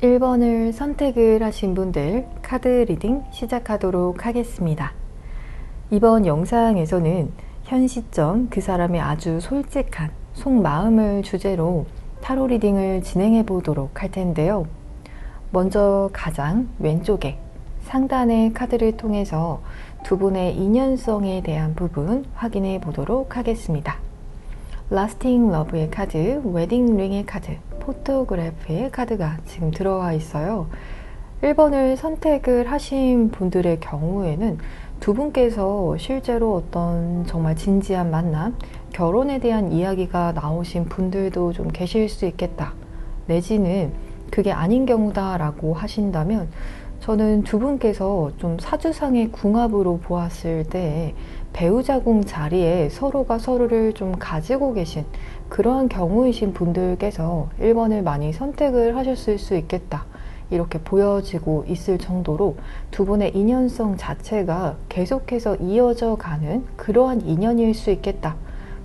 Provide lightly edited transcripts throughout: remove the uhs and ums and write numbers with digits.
1번을 선택을 하신 분들 카드 리딩 시작하도록 하겠습니다. 이번 영상에서는 현 시점 그 사람의 아주 솔직한 속마음을 주제로 타로 리딩을 진행해 보도록 할 텐데요. 먼저 가장 왼쪽에 상단의 카드를 통해서 두 분의 인연성에 대한 부분 확인해 보도록 하겠습니다. Lasting Love의 카드, 웨딩 링의 카드, 포토그래프의 카드가 지금 들어와 있어요. 1번을 선택을 하신 분들의 경우에는 두 분께서 실제로 어떤 정말 진지한 만남, 결혼에 대한 이야기가 나오신 분들도 좀 계실 수 있겠다. 내지는 그게 아닌 경우다 라고 하신다면 저는 두 분께서 좀 사주상의 궁합으로 보았을 때 배우자궁 자리에 서로가 서로를 좀 가지고 계신 그러한 경우이신 분들께서 1번을 많이 선택을 하셨을 수 있겠다. 이렇게 보여지고 있을 정도로 두 분의 인연성 자체가 계속해서 이어져 가는 그러한 인연일 수 있겠다.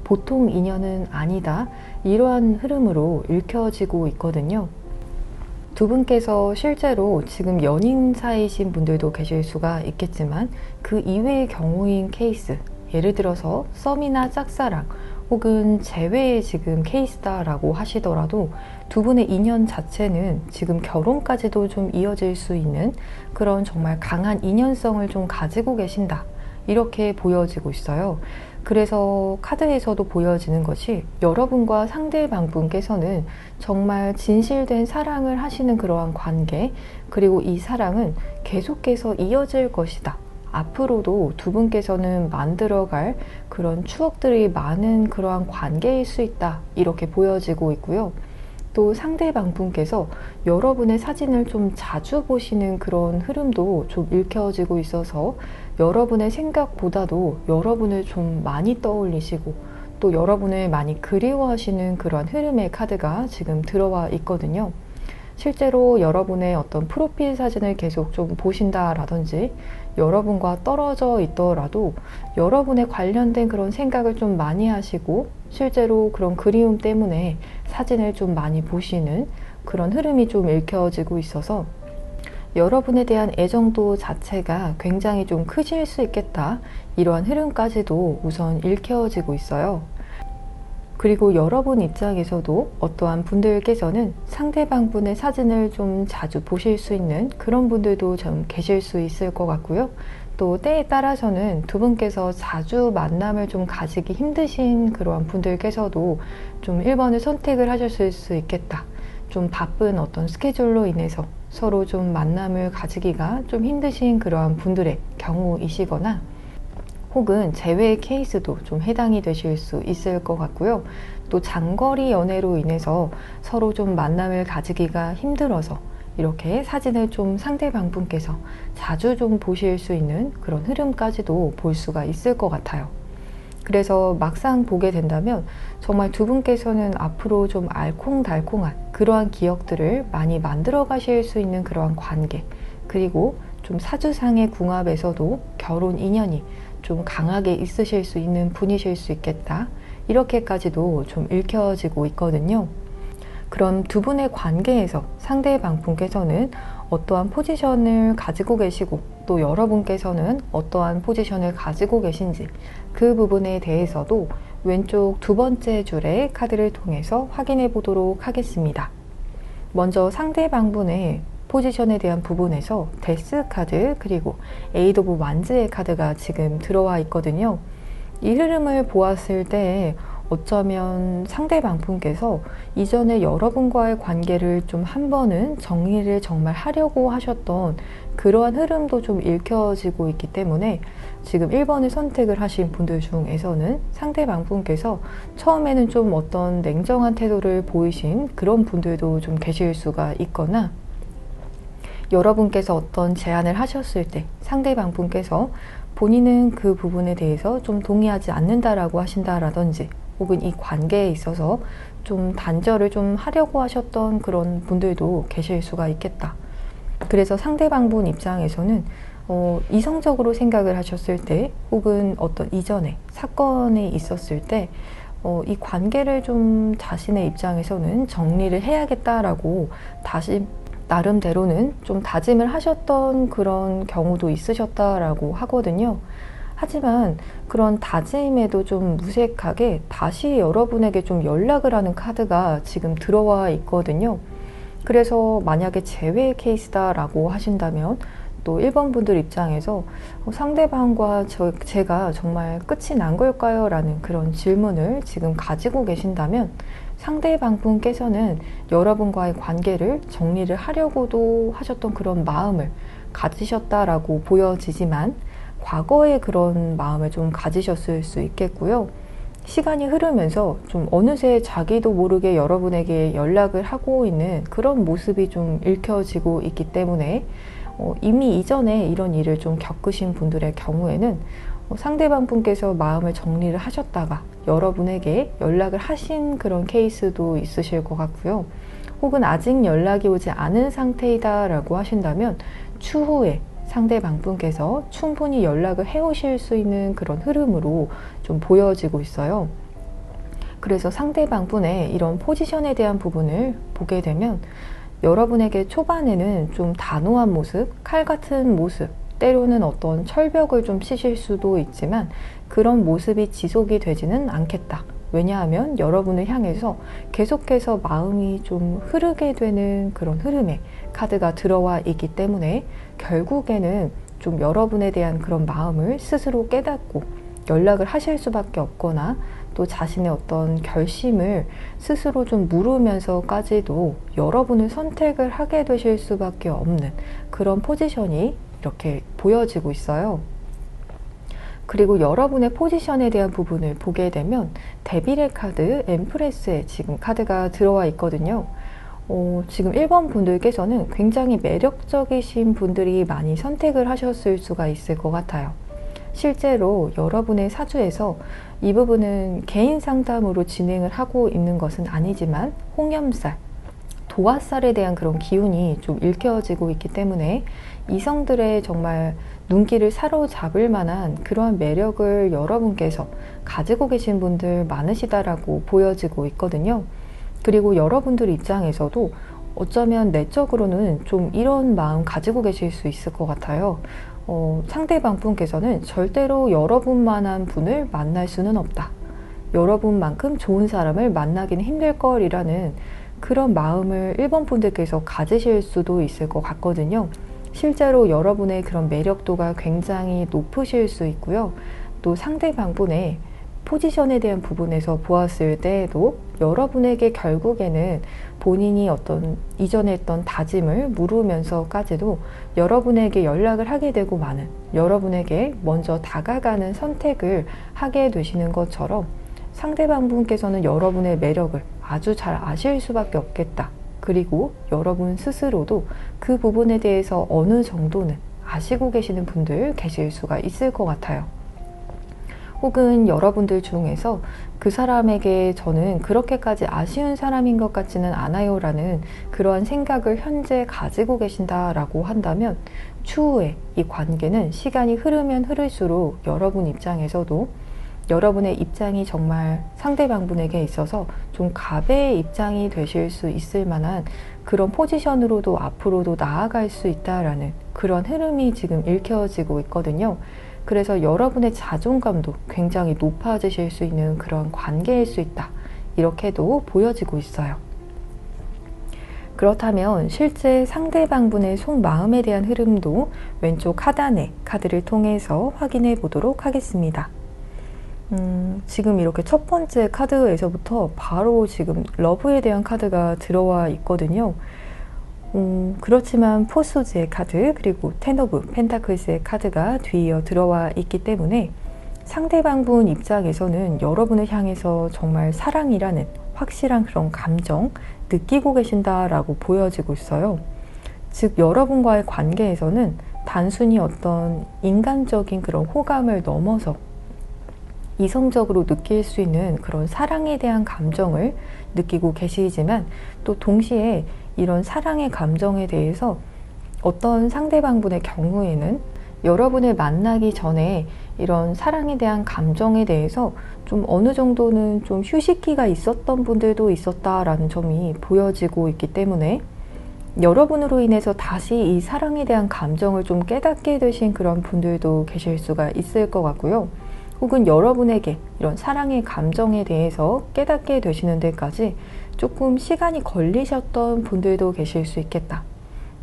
보통 인연은 아니다. 이러한 흐름으로 읽혀지고 있거든요. 두 분께서 실제로 지금 연인 사이신 분들도 계실 수가 있겠지만 그 이외의 경우인 케이스, 예를 들어서 썸이나 짝사랑 혹은 재회의 지금 케이스다라고 하시더라도 두 분의 인연 자체는 지금 결혼까지도 좀 이어질 수 있는 그런 정말 강한 인연성을 좀 가지고 계신다. 이렇게 보여지고 있어요. 그래서 카드에서도 보여지는 것이 여러분과 상대방분께서는 정말 진실된 사랑을 하시는 그러한 관계, 그리고 이 사랑은 계속해서 이어질 것이다. 앞으로도 두 분께서는 만들어갈 그런 추억들이 많은 그러한 관계일 수 있다. 이렇게 보여지고 있고요. 또 상대방분께서 여러분의 사진을 좀 자주 보시는 그런 흐름도 좀 읽혀지고 있어서 여러분의 생각보다도 여러분을 좀 많이 떠올리시고 또 여러분을 많이 그리워하시는 그런 흐름의 카드가 지금 들어와 있거든요. 실제로 여러분의 어떤 프로필 사진을 계속 좀 보신다라든지 여러분과 떨어져 있더라도 여러분에 관련된 그런 생각을 좀 많이 하시고 실제로 그런 그리움 때문에 사진을 좀 많이 보시는 그런 흐름이 좀 읽혀지고 있어서 여러분에 대한 애정도 자체가 굉장히 좀 크실 수 있겠다. 이러한 흐름까지도 우선 읽혀지고 있어요. 그리고 여러분 입장에서도 어떠한 분들께서는 상대방 분의 사진을 좀 자주 보실 수 있는 그런 분들도 좀 계실 수 있을 것 같고요. 또 때에 따라서는 두 분께서 자주 만남을 좀 가지기 힘드신 그러한 분들께서도 좀 1번을 선택을 하셨을 수 있겠다. 좀 바쁜 어떤 스케줄로 인해서 서로 좀 만남을 가지기가 좀 힘드신 그러한 분들의 경우이시거나 혹은 재회 케이스도 좀 해당이 되실 수 있을 것 같고요. 또 장거리 연애로 인해서 서로 좀 만남을 가지기가 힘들어서 이렇게 사진을 좀 상대방 분께서 자주 좀 보실 수 있는 그런 흐름까지도 볼 수가 있을 것 같아요. 그래서 막상 보게 된다면 정말 두 분께서는 앞으로 좀 알콩달콩한 그러한 기억들을 많이 만들어 가실 수 있는 그러한 관계, 그리고 좀 사주상의 궁합에서도 결혼 인연이 좀 강하게 있으실 수 있는 분이실 수 있겠다. 이렇게까지도 좀 읽혀지고 있거든요. 그럼 두 분의 관계에서 상대방 분께서는 어떠한 포지션을 가지고 계시고 또 여러분께서는 어떠한 포지션을 가지고 계신지 그 부분에 대해서도 왼쪽 두 번째 줄의 카드를 통해서 확인해 보도록 하겠습니다. 먼저 상대방 분의 포지션에 대한 부분에서 데스 카드 그리고 에이드 오브 완즈의 카드가 지금 들어와 있거든요. 이 흐름을 보았을 때 어쩌면 상대방 분께서 이전에 여러분과의 관계를 좀 한 번은 정리를 정말 하려고 하셨던 그러한 흐름도 좀 읽혀지고 있기 때문에 지금 1번을 선택을 하신 분들 중에서는 상대방 분께서 처음에는 좀 어떤 냉정한 태도를 보이신 그런 분들도 좀 계실 수가 있거나 여러분께서 어떤 제안을 하셨을 때 상대방 분께서 본인은 그 부분에 대해서 좀 동의하지 않는다라고 하신다라든지 혹은 이 관계에 있어서 좀 단절을 좀 하려고 하셨던 그런 분들도 계실 수가 있겠다. 그래서 상대방 분 입장에서는 이성적으로 생각을 하셨을 때 혹은 어떤 이전에 사건이 있었을 때 이 관계를 좀 자신의 입장에서는 정리를 해야겠다라고 다시 나름대로는 좀 다짐을 하셨던 그런 경우도 있으셨다라고 하거든요. 하지만 그런 다짐에도 좀 무색하게 다시 여러분에게 좀 연락을 하는 카드가 지금 들어와 있거든요. 그래서 만약에 제외 케이스다라고 하신다면 또 1번 분들 입장에서 상대방과 제가 정말 끝이 난 걸까요? 라는 그런 질문을 지금 가지고 계신다면 상대방 분께서는 여러분과의 관계를 정리를 하려고도 하셨던 그런 마음을 가지셨다라고 보여지지만 과거에 그런 마음을 좀 가지셨을 수 있겠고요. 시간이 흐르면서 좀 어느새 자기도 모르게 여러분에게 연락을 하고 있는 그런 모습이 좀 읽혀지고 있기 때문에 이미 이전에 이런 일을 좀 겪으신 분들의 경우에는 상대방 분께서 마음을 정리를 하셨다가 여러분에게 연락을 하신 그런 케이스도 있으실 것 같고요. 혹은 아직 연락이 오지 않은 상태이다 라고 하신다면 추후에 상대방 분께서 충분히 연락을 해오실 수 있는 그런 흐름으로 좀 보여지고 있어요. 그래서 상대방 분의 이런 포지션에 대한 부분을 보게 되면 여러분에게 초반에는 좀 단호한 모습, 칼 같은 모습, 때로는 어떤 철벽을 좀 치실 수도 있지만 그런 모습이 지속이 되지는 않겠다. 왜냐하면 여러분을 향해서 계속해서 마음이 좀 흐르게 되는 그런 흐름에 카드가 들어와 있기 때문에 결국에는 좀 여러분에 대한 그런 마음을 스스로 깨닫고 연락을 하실 수밖에 없거나 또 자신의 어떤 결심을 스스로 좀 물으면서까지도 여러분을 선택을 하게 되실 수밖에 없는 그런 포지션이 이렇게 보여지고 있어요. 그리고 여러분의 포지션에 대한 부분을 보게 되면 데빌의 카드, 엠프레스에 지금 카드가 들어와 있거든요. 지금 1번 분들께서는 굉장히 매력적이신 분들이 많이 선택을 하셨을 수가 있을 것 같아요. 실제로 여러분의 사주에서 이 부분은 개인 상담으로 진행을 하고 있는 것은 아니지만 홍염살, 도화살에 대한 그런 기운이 좀 읽혀지고 있기 때문에 이성들의 정말 눈길을 사로잡을 만한 그러한 매력을 여러분께서 가지고 계신 분들 많으시다라고 보여지고 있거든요. 그리고 여러분들 입장에서도 어쩌면 내적으로는 좀 이런 마음 가지고 계실 수 있을 것 같아요. 상대방 분께서는 절대로 여러분만한 분을 만날 수는 없다. 여러분만큼 좋은 사람을 만나기는 힘들 걸이라는 그런 마음을 1번 분들께서 가지실 수도 있을 것 같거든요. 실제로 여러분의 그런 매력도가 굉장히 높으실 수 있고요. 또 상대방 분의 포지션에 대한 부분에서 보았을 때에도 여러분에게 결국에는 본인이 어떤 이전에 했던 다짐을 물으면서까지도 여러분에게 연락을 하게 되고 마는, 여러분에게 먼저 다가가는 선택을 하게 되시는 것처럼 상대방 분께서는 여러분의 매력을 아주 잘 아실 수밖에 없겠다. 그리고 여러분 스스로도 그 부분에 대해서 어느 정도는 아시고 계시는 분들 계실 수가 있을 것 같아요. 혹은 여러분들 중에서 그 사람에게 저는 그렇게까지 아쉬운 사람인 것 같지는 않아요 라는 그러한 생각을 현재 가지고 계신다라고 한다면 추후에 이 관계는 시간이 흐르면 흐를수록 여러분 입장에서도 여러분의 입장이 정말 상대방분에게 있어서 좀 갑의 입장이 되실 수 있을 만한 그런 포지션으로도 앞으로도 나아갈 수 있다라는 그런 흐름이 지금 읽혀지고 있거든요. 그래서 여러분의 자존감도 굉장히 높아지실 수 있는 그런 관계일 수 있다. 이렇게도 보여지고 있어요. 그렇다면 실제 상대방분의 속마음에 대한 흐름도 왼쪽 하단의 카드를 통해서 확인해 보도록 하겠습니다. 지금 이렇게 첫 번째 카드에서부터 바로 지금 러브에 대한 카드가 들어와 있거든요. 그렇지만 포소즈의 카드 그리고 텐 오브 펜타클스의 카드가 뒤이어 들어와 있기 때문에 상대방분 입장에서는 여러분을 향해서 정말 사랑이라는 확실한 그런 감정 느끼고 계신다라고 보여지고 있어요. 즉 여러분과의 관계에서는 단순히 어떤 인간적인 그런 호감을 넘어서 이성적으로 느낄 수 있는 그런 사랑에 대한 감정을 느끼고 계시지만 또 동시에 이런 사랑의 감정에 대해서 어떤 상대방분의 경우에는 여러분을 만나기 전에 이런 사랑에 대한 감정에 대해서 좀 어느 정도는 좀 휴식기가 있었던 분들도 있었다라는 점이 보여지고 있기 때문에 여러분으로 인해서 다시 이 사랑에 대한 감정을 좀 깨닫게 되신 그런 분들도 계실 수가 있을 것 같고요. 혹은 여러분에게 이런 사랑의 감정에 대해서 깨닫게 되시는 데까지 조금 시간이 걸리셨던 분들도 계실 수 있겠다.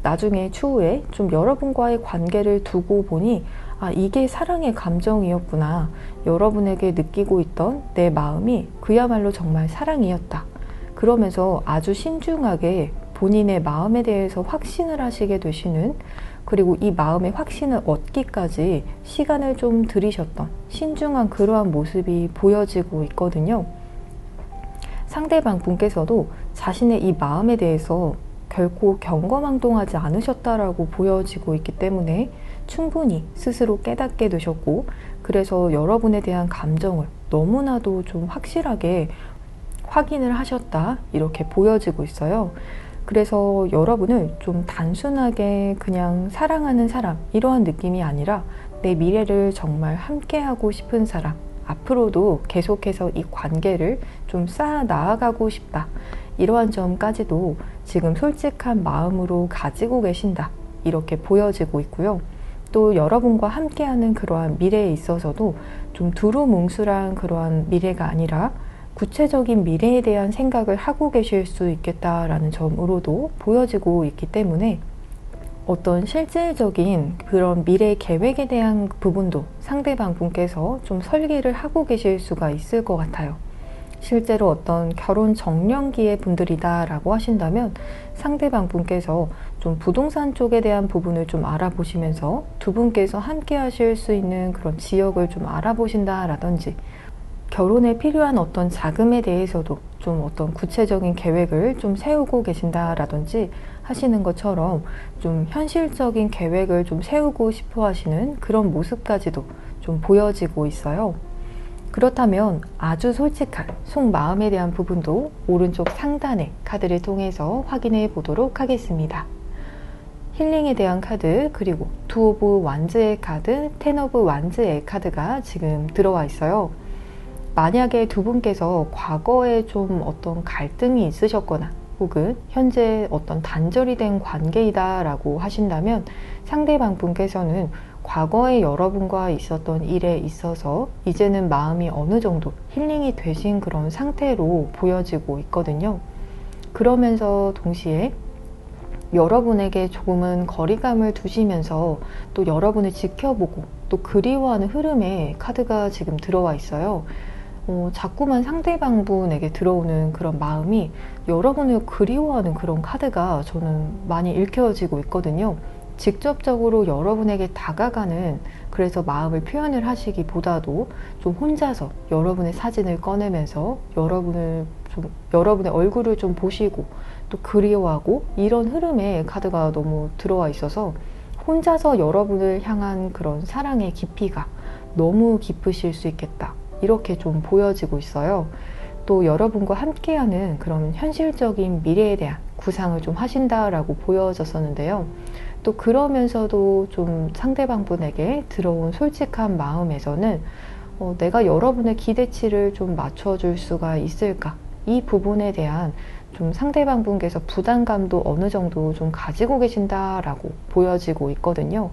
나중에 추후에 좀 여러분과의 관계를 두고 보니 아, 이게 사랑의 감정이었구나. 여러분에게 느끼고 있던 내 마음이 그야말로 정말 사랑이었다. 그러면서 아주 신중하게 본인의 마음에 대해서 확신을 하시게 되시는, 그리고 이 마음의 확신을 얻기까지 시간을 좀 들이셨던 신중한 그러한 모습이 보여지고 있거든요. 상대방 분께서도 자신의 이 마음에 대해서 결코 경거망동하지 않으셨다라고 보여지고 있기 때문에 충분히 스스로 깨닫게 되셨고, 그래서 여러분에 대한 감정을 너무나도 좀 확실하게 확인을 하셨다, 이렇게 보여지고 있어요. 그래서 여러분을 좀 단순하게 그냥 사랑하는 사람, 이러한 느낌이 아니라 내 미래를 정말 함께하고 싶은 사람, 앞으로도 계속해서 이 관계를 좀 쌓아 나아가고 싶다, 이러한 점까지도 지금 솔직한 마음으로 가지고 계신다, 이렇게 보여지고 있고요. 또 여러분과 함께하는 그러한 미래에 있어서도 좀 두루뭉술한 그러한 미래가 아니라 구체적인 미래에 대한 생각을 하고 계실 수 있겠다라는 점으로도 보여지고 있기 때문에 어떤 실질적인 그런 미래 계획에 대한 부분도 상대방 분께서 좀 설계를 하고 계실 수가 있을 것 같아요. 실제로 어떤 결혼 정년기의 분들이다 라고 하신다면 상대방 분께서 좀 부동산 쪽에 대한 부분을 좀 알아보시면서 두 분께서 함께 하실 수 있는 그런 지역을 좀 알아보신다 라든지, 결혼에 필요한 어떤 자금에 대해서도 좀 어떤 구체적인 계획을 좀 세우고 계신다 라든지 하시는 것처럼 좀 현실적인 계획을 좀 세우고 싶어 하시는 그런 모습까지도 좀 보여지고 있어요. 그렇다면 아주 솔직한 속마음에 대한 부분도 오른쪽 상단의 카드를 통해서 확인해 보도록 하겠습니다. 힐링에 대한 카드, 그리고 투 오브 완즈의 카드, 텐 오브 완즈의 카드가 지금 들어와 있어요. 만약에 두 분께서 과거에 좀 어떤 갈등이 있으셨거나 혹은 현재 어떤 단절이 된 관계이다 라고 하신다면 상대방 분께서는 과거에 여러분과 있었던 일에 있어서 이제는 마음이 어느 정도 힐링이 되신 그런 상태로 보여지고 있거든요. 그러면서 동시에 여러분에게 조금은 거리감을 두시면서 또 여러분을 지켜보고 또 그리워하는 흐름의 카드가 지금 들어와 있어요. 자꾸만 상대방 분에게 들어오는 그런 마음이 여러분을 그리워하는 그런 카드가 저는 많이 읽혀지고 있거든요. 직접적으로 여러분에게 다가가는, 그래서 마음을 표현을 하시기보다도 좀 혼자서 여러분의 사진을 꺼내면서 여러분의 얼굴을 좀 보시고 또 그리워하고, 이런 흐름의 카드가 너무 들어와 있어서 혼자서 여러분을 향한 그런 사랑의 깊이가 너무 깊으실 수 있겠다, 이렇게 좀 보여지고 있어요. 또 여러분과 함께하는 그런 현실적인 미래에 대한 구상을 좀 하신다라고 보여졌었는데요. 또 그러면서도 좀 상대방 분에게 들어온 솔직한 마음에서는 내가 여러분의 기대치를 좀 맞춰줄 수가 있을까? 이 부분에 대한 좀 상대방 분께서 부담감도 어느 정도 좀 가지고 계신다라고 보여지고 있거든요.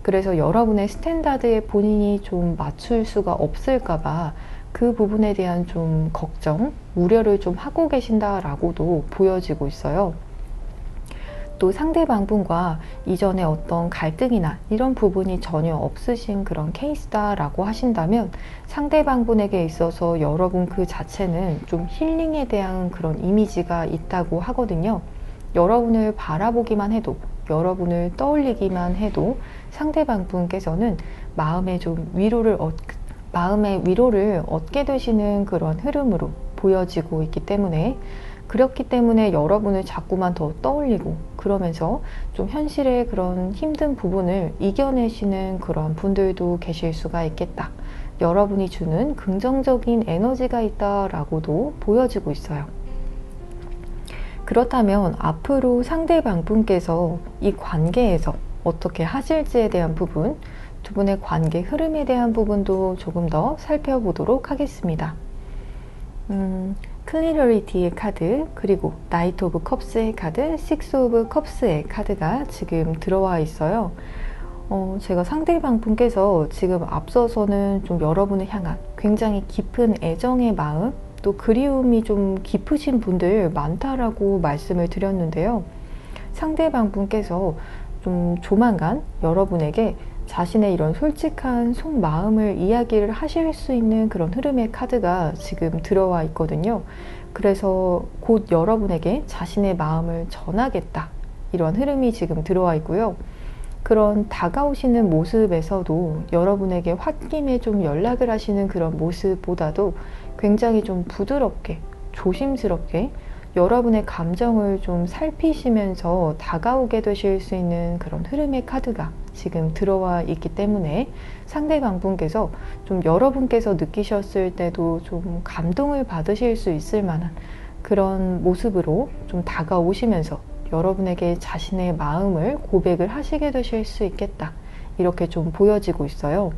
그래서 여러분의 스탠다드에 본인이 좀 맞출 수가 없을까봐 그 부분에 대한 좀 걱정, 우려를 좀 하고 계신다라고도 보여지고 있어요. 또 상대방 분과 이전에 어떤 갈등이나 이런 부분이 전혀 없으신 그런 케이스다라고 하신다면 상대방 분에게 있어서 여러분 그 자체는 좀 힐링에 대한 그런 이미지가 있다고 하거든요. 여러분을 바라보기만 해도, 여러분을 떠올리기만 해도 상대방 분께서는 마음의 위로를 얻게 되시는 그런 흐름으로 보여지고 있기 때문에, 그렇기 때문에 여러분을 자꾸만 더 떠올리고 그러면서 좀 현실의 그런 힘든 부분을 이겨내시는 그런 분들도 계실 수가 있겠다. 여러분이 주는 긍정적인 에너지가 있다라고도 보여지고 있어요. 그렇다면 앞으로 상대방 분께서 이 관계에서 어떻게 하실지에 대한 부분, 두 분의 관계 흐름에 대한 부분도 조금 더 살펴보도록 하겠습니다. 클리러리티의 카드, 그리고 나이트 오브 컵스의 카드, 식스 오브 컵스의 카드가 지금 들어와 있어요. 제가 상대방 분께서 지금 앞서서는 좀 여러분을 향한 굉장히 깊은 애정의 마음, 또 그리움이 좀 깊으신 분들 많다라고 말씀을 드렸는데요. 상대방 분께서 좀 조만간 여러분에게 자신의 이런 솔직한 속마음을 이야기를 하실 수 있는 그런 흐름의 카드가 지금 들어와 있거든요. 그래서 곧 여러분에게 자신의 마음을 전하겠다, 이런 흐름이 지금 들어와 있고요. 그런 다가오시는 모습에서도 여러분에게 홧김에 좀 연락을 하시는 그런 모습보다도 굉장히 좀 부드럽게, 조심스럽게 여러분의 감정을 좀 살피시면서 다가오게 되실 수 있는 그런 흐름의 카드가 지금 들어와 있기 때문에 상대방 분께서 좀 여러분께서 느끼셨을 때도 좀 감동을 받으실 수 있을 만한 그런 모습으로 좀 다가오시면서 여러분에게 자신의 마음을 고백을 하시게 되실 수 있겠다, 이렇게 좀 보여지고 있어요.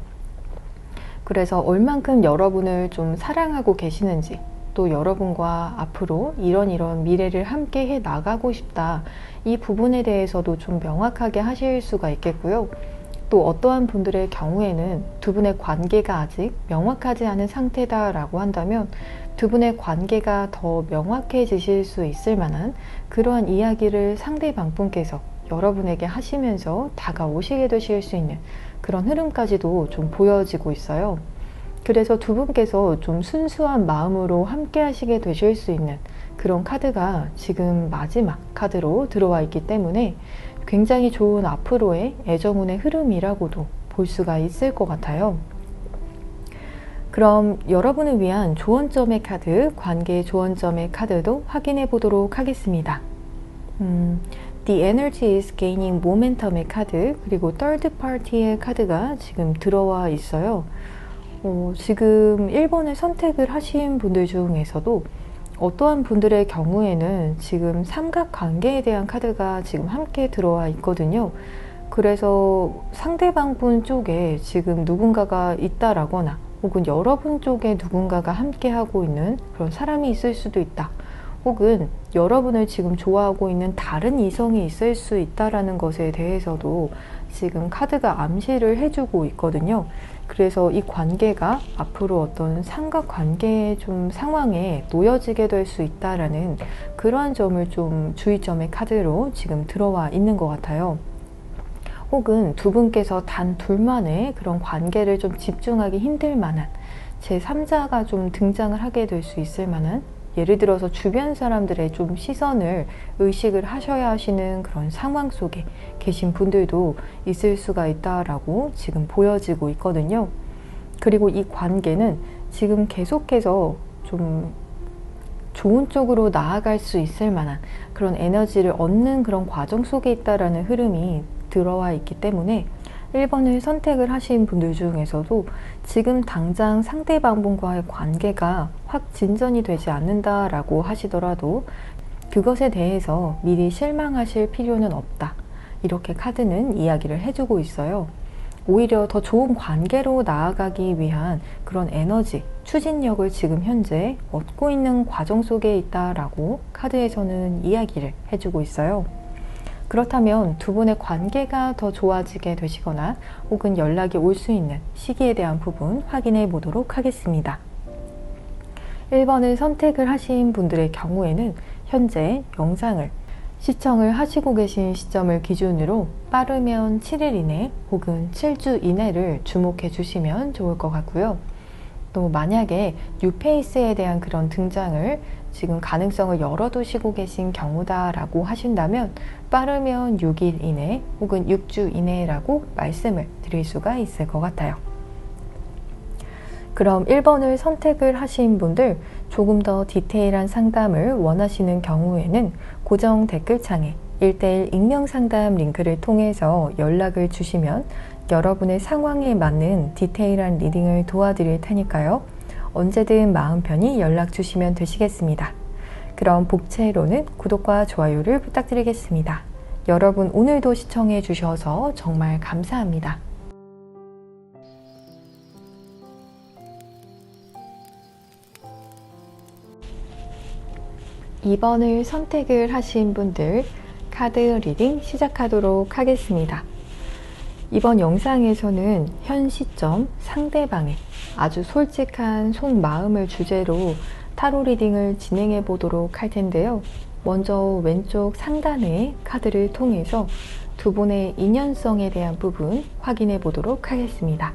그래서 얼만큼 여러분을 좀 사랑하고 계시는지, 또 여러분과 앞으로 이런 미래를 함께 해 나가고 싶다, 이 부분에 대해서도 좀 명확하게 하실 수가 있겠고요. 또 어떠한 분들의 경우에는 두 분의 관계가 아직 명확하지 않은 상태다라고 한다면 두 분의 관계가 더 명확해지실 수 있을 만한 그러한 이야기를 상대방 분께서 여러분에게 하시면서 다가오시게 되실 수 있는 그런 흐름까지도 좀 보여지고 있어요. 그래서 두 분께서 좀 순수한 마음으로 함께 하시게 되실 수 있는 그런 카드가 지금 마지막 카드로 들어와 있기 때문에 굉장히 좋은 앞으로의 애정운의 흐름이라고도 볼 수가 있을 것 같아요. 그럼 여러분을 위한 조언점의 카드, 관계 조언점의 카드도 확인해 보도록 하겠습니다. The Energy is Gaining Momentum의 카드, 그리고 Third Party의 카드가 지금 들어와 있어요. 지금 1번을 선택을 하신 분들 중에서도 어떠한 분들의 경우에는 지금 삼각관계에 대한 카드가 지금 함께 들어와 있거든요. 그래서 상대방 분 쪽에 지금 누군가가 있다라거나 혹은 여러분 쪽에 누군가가 함께 하고 있는 그런 사람이 있을 수도 있다. 혹은 여러분을 지금 좋아하고 있는 다른 이성이 있을 수 있다라는 것에 대해서도 지금 카드가 암시를 해주고 있거든요. 그래서 이 관계가 앞으로 어떤 삼각관계의 좀 상황에 놓여지게 될 수 있다라는 그러한 점을 좀 주의점의 카드로 지금 들어와 있는 것 같아요. 혹은 두 분께서 단 둘만의 그런 관계를 좀 집중하기 힘들 만한 제3자가 좀 등장을 하게 될 수 있을 만한, 예를 들어서 주변 사람들의 좀 시선을 의식을 하셔야 하시는 그런 상황 속에 계신 분들도 있을 수가 있다라고 지금 보여지고 있거든요. 그리고 이 관계는 지금 계속해서 좀 좋은 쪽으로 나아갈 수 있을 만한 그런 에너지를 얻는 그런 과정 속에 있다라는 흐름이 들어와 있기 때문에 1번을 선택을 하신 분들 중에서도 지금 당장 상대방분과의 관계가 확 진전이 되지 않는다라고 하시더라도 그것에 대해서 미리 실망하실 필요는 없다, 이렇게 카드는 이야기를 해주고 있어요. 오히려 더 좋은 관계로 나아가기 위한 그런 에너지, 추진력을 지금 현재 얻고 있는 과정 속에 있다라고 카드에서는 이야기를 해주고 있어요. 그렇다면 두 분의 관계가 더 좋아지게 되시거나 혹은 연락이 올 수 있는 시기에 대한 부분 확인해 보도록 하겠습니다. 1번을 선택을 하신 분들의 경우에는 현재 영상을 시청을 하시고 계신 시점을 기준으로 빠르면 7일 이내 혹은 7주 이내를 주목해 주시면 좋을 것 같고요. 또 만약에 뉴페이스에 대한 그런 등장을 지금 가능성을 열어두시고 계신 경우다라고 하신다면 빠르면 6일 이내 혹은 6주 이내라고 말씀을 드릴 수가 있을 것 같아요. 그럼 1번을 선택을 하신 분들, 조금 더 디테일한 상담을 원하시는 경우에는 고정 댓글창에 1:1 익명 상담 링크를 통해서 연락을 주시면 여러분의 상황에 맞는 디테일한 리딩을 도와드릴 테니까요. 언제든 마음 편히 연락 주시면 되시겠습니다. 그럼 복채로는 구독과 좋아요를 부탁드리겠습니다. 여러분 오늘도 시청해 주셔서 정말 감사합니다. 2번을 선택을 하신 분들 카드 리딩 시작하도록 하겠습니다. 이번 영상에서는 현 시점 상대방의 아주 솔직한 속마음을 주제로 타로 리딩을 진행해 보도록 할 텐데요. 먼저 왼쪽 상단의 카드를 통해서 두 분의 인연성에 대한 부분 확인해 보도록 하겠습니다.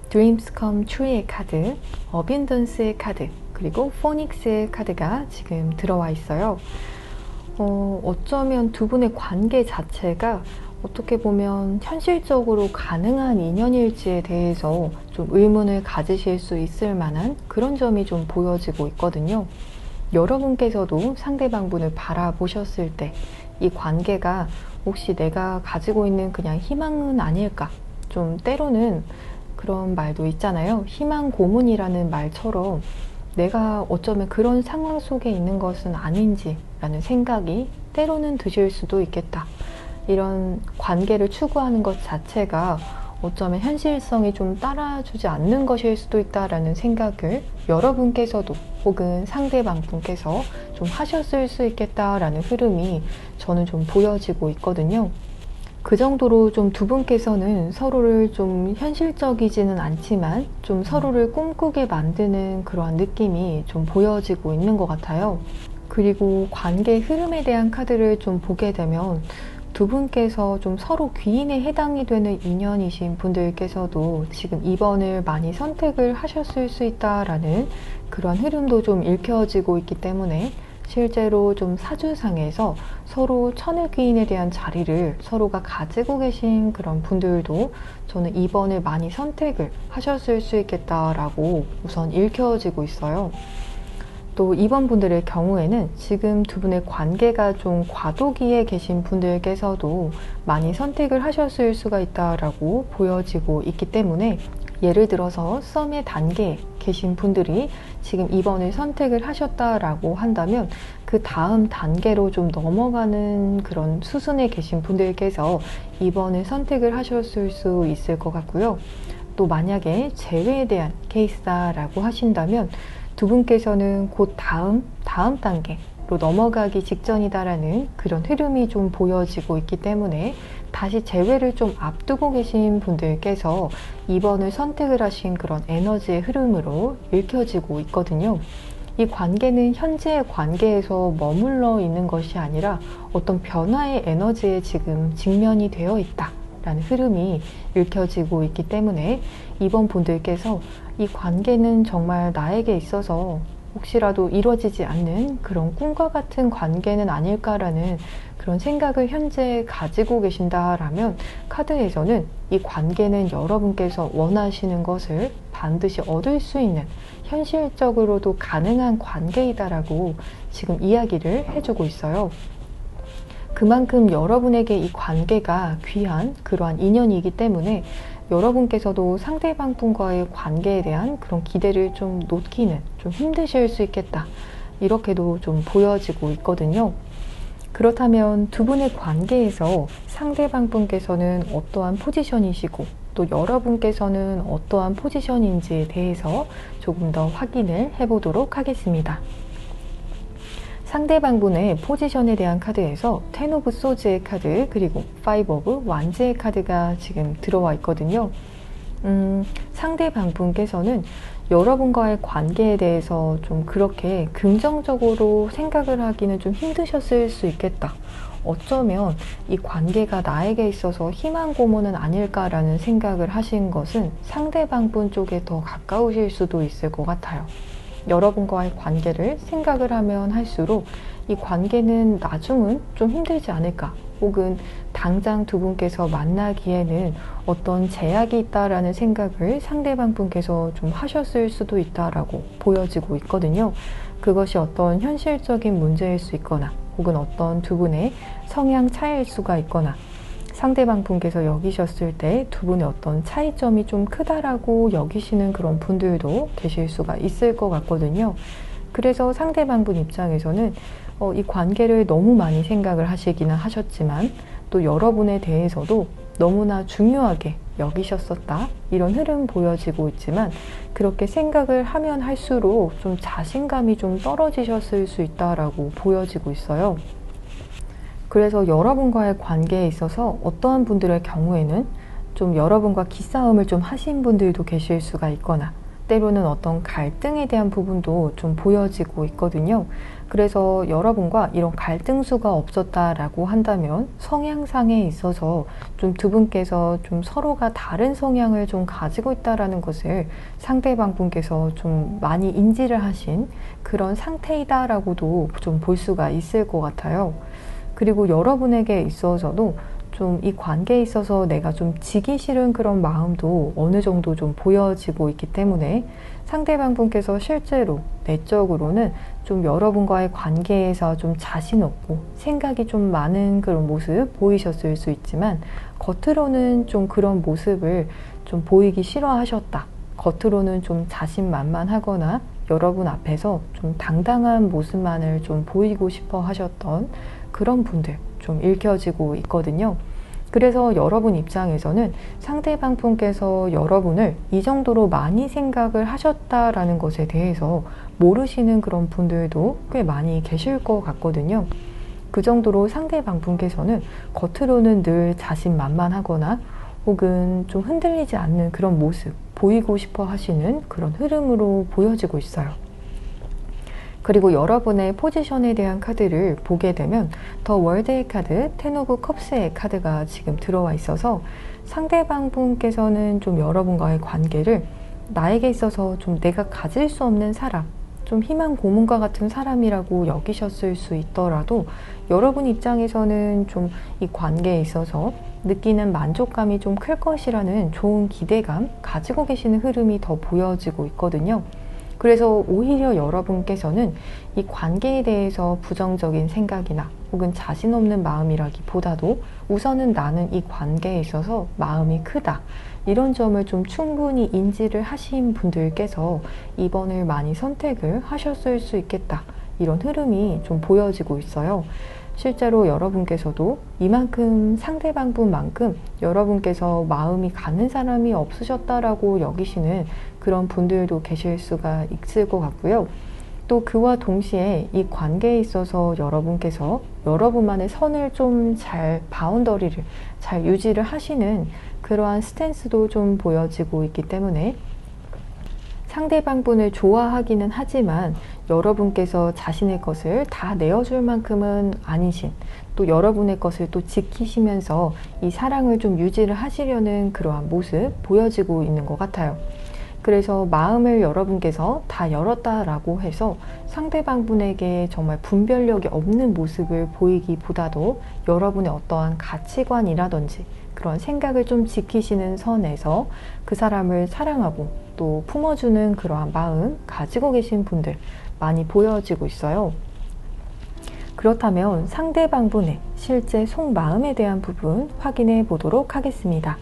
Dreams Come True의 카드, Abundance의 카드, 그리고 Phoenix의 카드가 지금 들어와 있어요. 어쩌면 두 분의 관계 자체가 어떻게 보면 현실적으로 가능한 인연일지에 대해서 좀 의문을 가지실 수 있을 만한 그런 점이 좀 보여지고 있거든요. 여러분께서도 상대방분을 바라보셨을 때 이 관계가 혹시 내가 가지고 있는 그냥 희망은 아닐까? 좀 때로는 그런 말도 있잖아요. 희망 고문이라는 말처럼 내가 어쩌면 그런 상황 속에 있는 것은 아닌지라는 생각이 때로는 드실 수도 있겠다. 이런 관계를 추구하는 것 자체가 어쩌면 현실성이 좀 따라주지 않는 것일 수도 있다라는 생각을 여러분께서도 혹은 상대방 분께서 좀 하셨을 수 있겠다라는 흐름이 저는 좀 보여지고 있거든요. 그 정도로 좀 두 분께서는 서로를 좀 현실적이지는 않지만 좀 서로를 꿈꾸게 만드는 그러한 느낌이 좀 보여지고 있는 것 같아요. 그리고 관계 흐름에 대한 카드를 좀 보게 되면 두 분께서 좀 서로 귀인에 해당이 되는 인연이신 분들께서도 지금 2번을 많이 선택을 하셨을 수 있다라는 그런 흐름도 좀 읽혀지고 있기 때문에 실제로 좀 사주상에서 서로 천을 귀인에 대한 자리를 서로가 가지고 계신 그런 분들도 저는 2번을 많이 선택을 하셨을 수 있겠다라고 우선 읽혀지고 있어요. 또 2번 분들의 경우에는 지금 두 분의 관계가 좀 과도기에 계신 분들께서도 많이 선택을 하셨을 수가 있다라고 보여지고 있기 때문에 예를 들어서 썸의 단계에 계신 분들이 지금 2번을 선택을 하셨다라고 한다면 그 다음 단계로 좀 넘어가는 그런 수순에 계신 분들께서 2번을 선택을 하셨을 수 있을 것 같고요. 또 만약에 재회에 대한 케이스다라고 하신다면 두 분께서는 곧 다음 단계로 넘어가기 직전이다라는 그런 흐름이 좀 보여지고 있기 때문에 다시 재회를 좀 앞두고 계신 분들께서 2번을 선택을 하신 그런 에너지의 흐름으로 읽혀지고 있거든요. 이 관계는 현재의 관계에서 머물러 있는 것이 아니라 어떤 변화의 에너지에 지금 직면이 되어 있다 라는 흐름이 읽혀지고 있기 때문에 2번 분들께서 이 관계는 정말 나에게 있어서 혹시라도 이루어지지 않는 그런 꿈과 같은 관계는 아닐까라는 그런 생각을 현재 가지고 계신다라면 카드에서는 이 관계는 여러분께서 원하시는 것을 반드시 얻을 수 있는 현실적으로도 가능한 관계이다라고 지금 이야기를 해주고 있어요. 그만큼 여러분에게 이 관계가 귀한 그러한 인연이기 때문에 여러분께서도 상대방 분과의 관계에 대한 그런 기대를 좀 놓기는 좀 힘드실 수 있겠다. 이렇게도 좀 보여지고 있거든요. 그렇다면 두 분의 관계에서 상대방 분께서는 어떠한 포지션이시고 또 여러분께서는 어떠한 포지션인지에 대해서 조금 더 확인을 해보도록 하겠습니다. 상대방분의 포지션에 대한 카드에서 텐 오브 소즈의 카드 그리고 파이브 오브 완즈의 카드가 지금 들어와 있거든요. 상대방분께서는 여러분과의 관계에 대해서 좀 그렇게 긍정적으로 생각을 하기는 좀 힘드셨을 수 있겠다. 어쩌면 이 관계가 나에게 있어서 희망 고문은 아닐까라는 생각을 하신 것은 상대방분 쪽에 더 가까우실 수도 있을 것 같아요. 여러분과의 관계를 생각을 하면 할수록 이 관계는 나중은 좀 힘들지 않을까 혹은 당장 두 분께서 만나기에는 어떤 제약이 있다라는 생각을 상대방 분께서 좀 하셨을 수도 있다라고 보여지고 있거든요. 그것이 어떤 현실적인 문제일 수 있거나 혹은 어떤 두 분의 성향 차이일 수가 있거나 상대방 분께서 여기셨을 때 두 분의 어떤 차이점이 좀 크다라고 여기시는 그런 분들도 계실 수가 있을 것 같거든요. 그래서 상대방 분 입장에서는 이 관계를 너무 많이 생각을 하시기는 하셨지만 또 여러분에 대해서도 너무나 중요하게 여기셨었다, 이런 흐름 보여지고 있지만 그렇게 생각을 하면 할수록 좀 자신감이 좀 떨어지셨을 수 있다라고 보여지고 있어요. 그래서 여러분과의 관계에 있어서 어떠한 분들의 경우에는 좀 여러분과 기싸움을 좀 하신 분들도 계실 수가 있거나 때로는 어떤 갈등에 대한 부분도 좀 보여지고 있거든요. 그래서 여러분과 이런 갈등수가 없었다라고 한다면 성향상에 있어서 좀 두 분께서 좀 서로가 다른 성향을 좀 가지고 있다라는 것을 상대방 분께서 좀 많이 인지를 하신 그런 상태이다라고도 좀 볼 수가 있을 것 같아요. 그리고 여러분에게 있어서도 좀 이 관계에 있어서 내가 좀 지기 싫은 그런 마음도 어느 정도 좀 보여지고 있기 때문에 상대방 분께서 실제로 내적으로는 좀 여러분과의 관계에서 좀 자신 없고 생각이 좀 많은 그런 모습 보이셨을 수 있지만 겉으로는 좀 그런 모습을 좀 보이기 싫어하셨다. 겉으로는 좀 자신만만하거나 여러분 앞에서 좀 당당한 모습만을 좀 보이고 싶어 하셨던 그런 분들 좀 읽혀지고 있거든요. 그래서 여러분 입장에서는 상대방 분께서 여러분을 이 정도로 많이 생각을 하셨다라는 것에 대해서 모르시는 그런 분들도 꽤 많이 계실 것 같거든요. 그 정도로 상대방 분께서는 겉으로는 늘 자신만만하거나 혹은 좀 흔들리지 않는 그런 모습 보이고 싶어 하시는 그런 흐름으로 보여지고 있어요. 그리고 여러분의 포지션에 대한 카드를 보게 되면 더 월드의 카드, 텐 오브 컵스의 카드가 지금 들어와 있어서 상대방 분께서는 좀 여러분과의 관계를 나에게 있어서 좀 내가 가질 수 없는 사람, 좀 희망 고문과 같은 사람이라고 여기셨을 수 있더라도 여러분 입장에서는 좀 이 관계에 있어서 느끼는 만족감이 좀 클 것이라는 좋은 기대감 가지고 계시는 흐름이 더 보여지고 있거든요. 그래서 오히려 여러분께서는 이 관계에 대해서 부정적인 생각이나 혹은 자신 없는 마음이라기보다도 우선은 나는 이 관계에 있어서 마음이 크다. 이런 점을 좀 충분히 인지를 하신 분들께서 이번을 많이 선택을 하셨을 수 있겠다. 이런 흐름이 좀 보여지고 있어요. 실제로 여러분께서도 이만큼 상대방 분만큼 여러분께서 마음이 가는 사람이 없으셨다라고 여기시는 그런 분들도 계실 수가 있을 것 같고요. 또 그와 동시에 이 관계에 있어서 여러분께서 여러분만의 선을 좀 잘 바운더리를 잘 유지를 하시는 그러한 스탠스도 좀 보여지고 있기 때문에 상대방 분을 좋아하기는 하지만 여러분께서 자신의 것을 다 내어줄 만큼은 아니신, 또 여러분의 것을 또 지키시면서 이 사랑을 좀 유지를 하시려는 그러한 모습 보여지고 있는 것 같아요. 그래서 마음을 여러분께서 다 열었다라고 해서 상대방 분에게 정말 분별력이 없는 모습을 보이기보다도 여러분의 어떠한 가치관이라든지 그런 생각을 좀 지키시는 선에서 그 사람을 사랑하고 또 품어주는 그러한 마음 가지고 계신 분들 많이 보여지고 있어요. 그렇다면 상대방 분의 실제 속마음에 대한 부분 확인해 보도록 하겠습니다.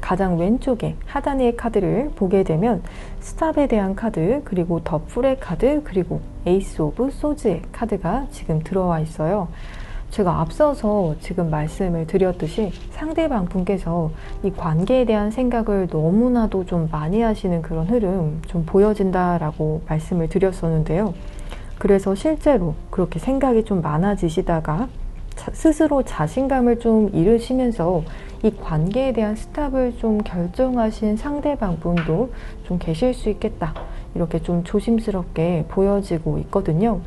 가장 왼쪽에 하단의 카드를 보게 되면 스탑에 대한 카드, 그리고 더 풀의 카드, 그리고 에이스 오브 소즈의 카드가 지금 들어와 있어요. 제가 앞서서 지금 말씀을 드렸듯이 상대방 분께서 이 관계에 대한 생각을 너무나도 좀 많이 하시는 그런 흐름 좀 보여진다라고 말씀을 드렸었는데요. 그래서 실제로 그렇게 생각이 좀 많아지시다가 스스로 자신감을 좀 잃으시면서 이 관계에 대한 스탑을 좀 결정하신 상대방 분도 좀 계실 수 있겠다. 이렇게 좀 조심스럽게 보여지고 있거든요.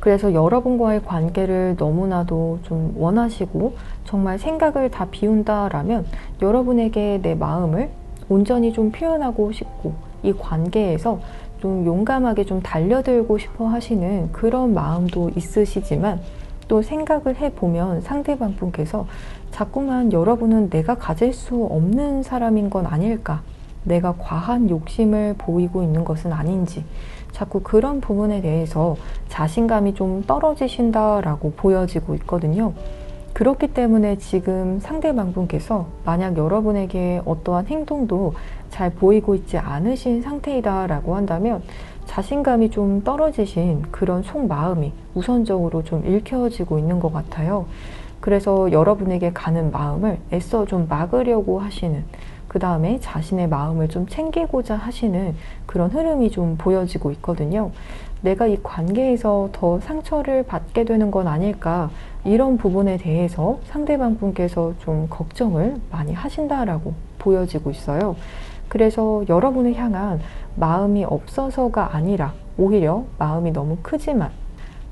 그래서 여러분과의 관계를 너무나도 좀 원하시고 정말 생각을 다 비운다라면 여러분에게 내 마음을 온전히 좀 표현하고 싶고 이 관계에서 좀 용감하게 좀 달려들고 싶어 하시는 그런 마음도 있으시지만 또 생각을 해보면 상대방 분께서 자꾸만 여러분은 내가 가질 수 없는 사람인 건 아닐까? 내가 과한 욕심을 보이고 있는 것은 아닌지 자꾸 그런 부분에 대해서 자신감이 좀 떨어지신다라고 보여지고 있거든요. 그렇기 때문에 지금 상대방 분께서 만약 여러분에게 어떠한 행동도 잘 보이고 있지 않으신 상태이다라고 한다면 자신감이 좀 떨어지신 그런 속마음이 우선적으로 좀 읽혀지고 있는 것 같아요. 그래서 여러분에게 가는 마음을 애써 좀 막으려고 하시는, 그 다음에 자신의 마음을 좀 챙기고자 하시는 그런 흐름이 좀 보여지고 있거든요. 내가 이 관계에서 더 상처를 받게 되는 건 아닐까, 이런 부분에 대해서 상대방 분께서 좀 걱정을 많이 하신다라고 보여지고 있어요. 그래서 여러분을 향한 마음이 없어서가 아니라 오히려 마음이 너무 크지만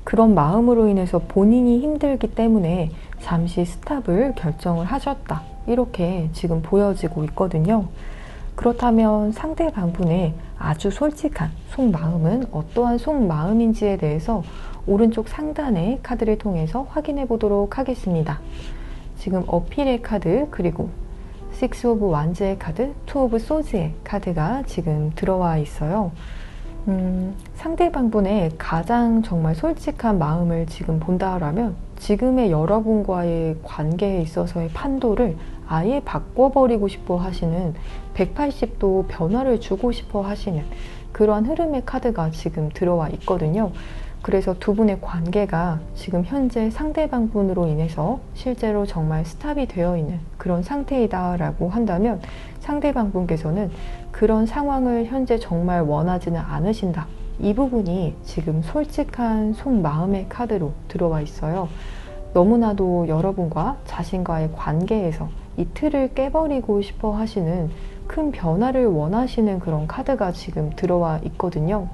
그런 마음으로 인해서 본인이 힘들기 때문에 잠시 스탑을 결정을 하셨다, 이렇게 지금 보여지고 있거든요. 그렇다면 상대방분의 아주 솔직한 속마음은 어떠한 속마음인지에 대해서 오른쪽 상단의 카드를 통해서 확인해 보도록 하겠습니다. 지금 어필의 카드, 그리고 Six of Wands의 카드, Two of Swords의 카드가 지금 들어와 있어요. 상대방분의 가장 정말 솔직한 마음을 지금 본다라면 지금의 여러분과의 관계에 있어서의 판도를 아예 바꿔버리고 싶어 하시는, 180도 변화를 주고 싶어 하시는 그러한 흐름의 카드가 지금 들어와 있거든요. 그래서 두 분의 관계가 지금 현재 상대방분으로 인해서 실제로 정말 스탑이 되어 있는 그런 상태이다 라고 한다면 상대방분께서는 그런 상황을 현재 정말 원하지는 않으신다, 이 부분이 지금 솔직한 속마음의 카드로 들어와 있어요. 너무나도 여러분과 자신과의 관계에서 이 틀을 깨버리고 싶어 하시는, 큰 변화를 원하시는 그런 카드가 지금 들어와 있거든요.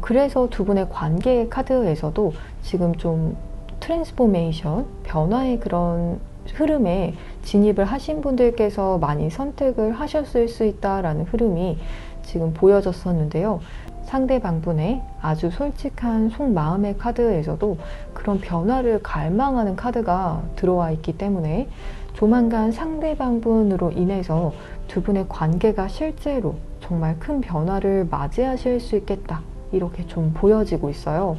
그래서 두 분의 관계의 카드에서도 지금 좀 트랜스포메이션, 변화의 그런 흐름에 진입을 하신 분들께서 많이 선택을 하셨을 수 있다라는 흐름이 지금 보여졌었는데요. 상대방분의 아주 솔직한 속마음의 카드에서도 그런 변화를 갈망하는 카드가 들어와 있기 때문에 조만간 상대방분으로 인해서 두 분의 관계가 실제로 정말 큰 변화를 맞이하실 수 있겠다, 이렇게 좀 보여지고 있어요.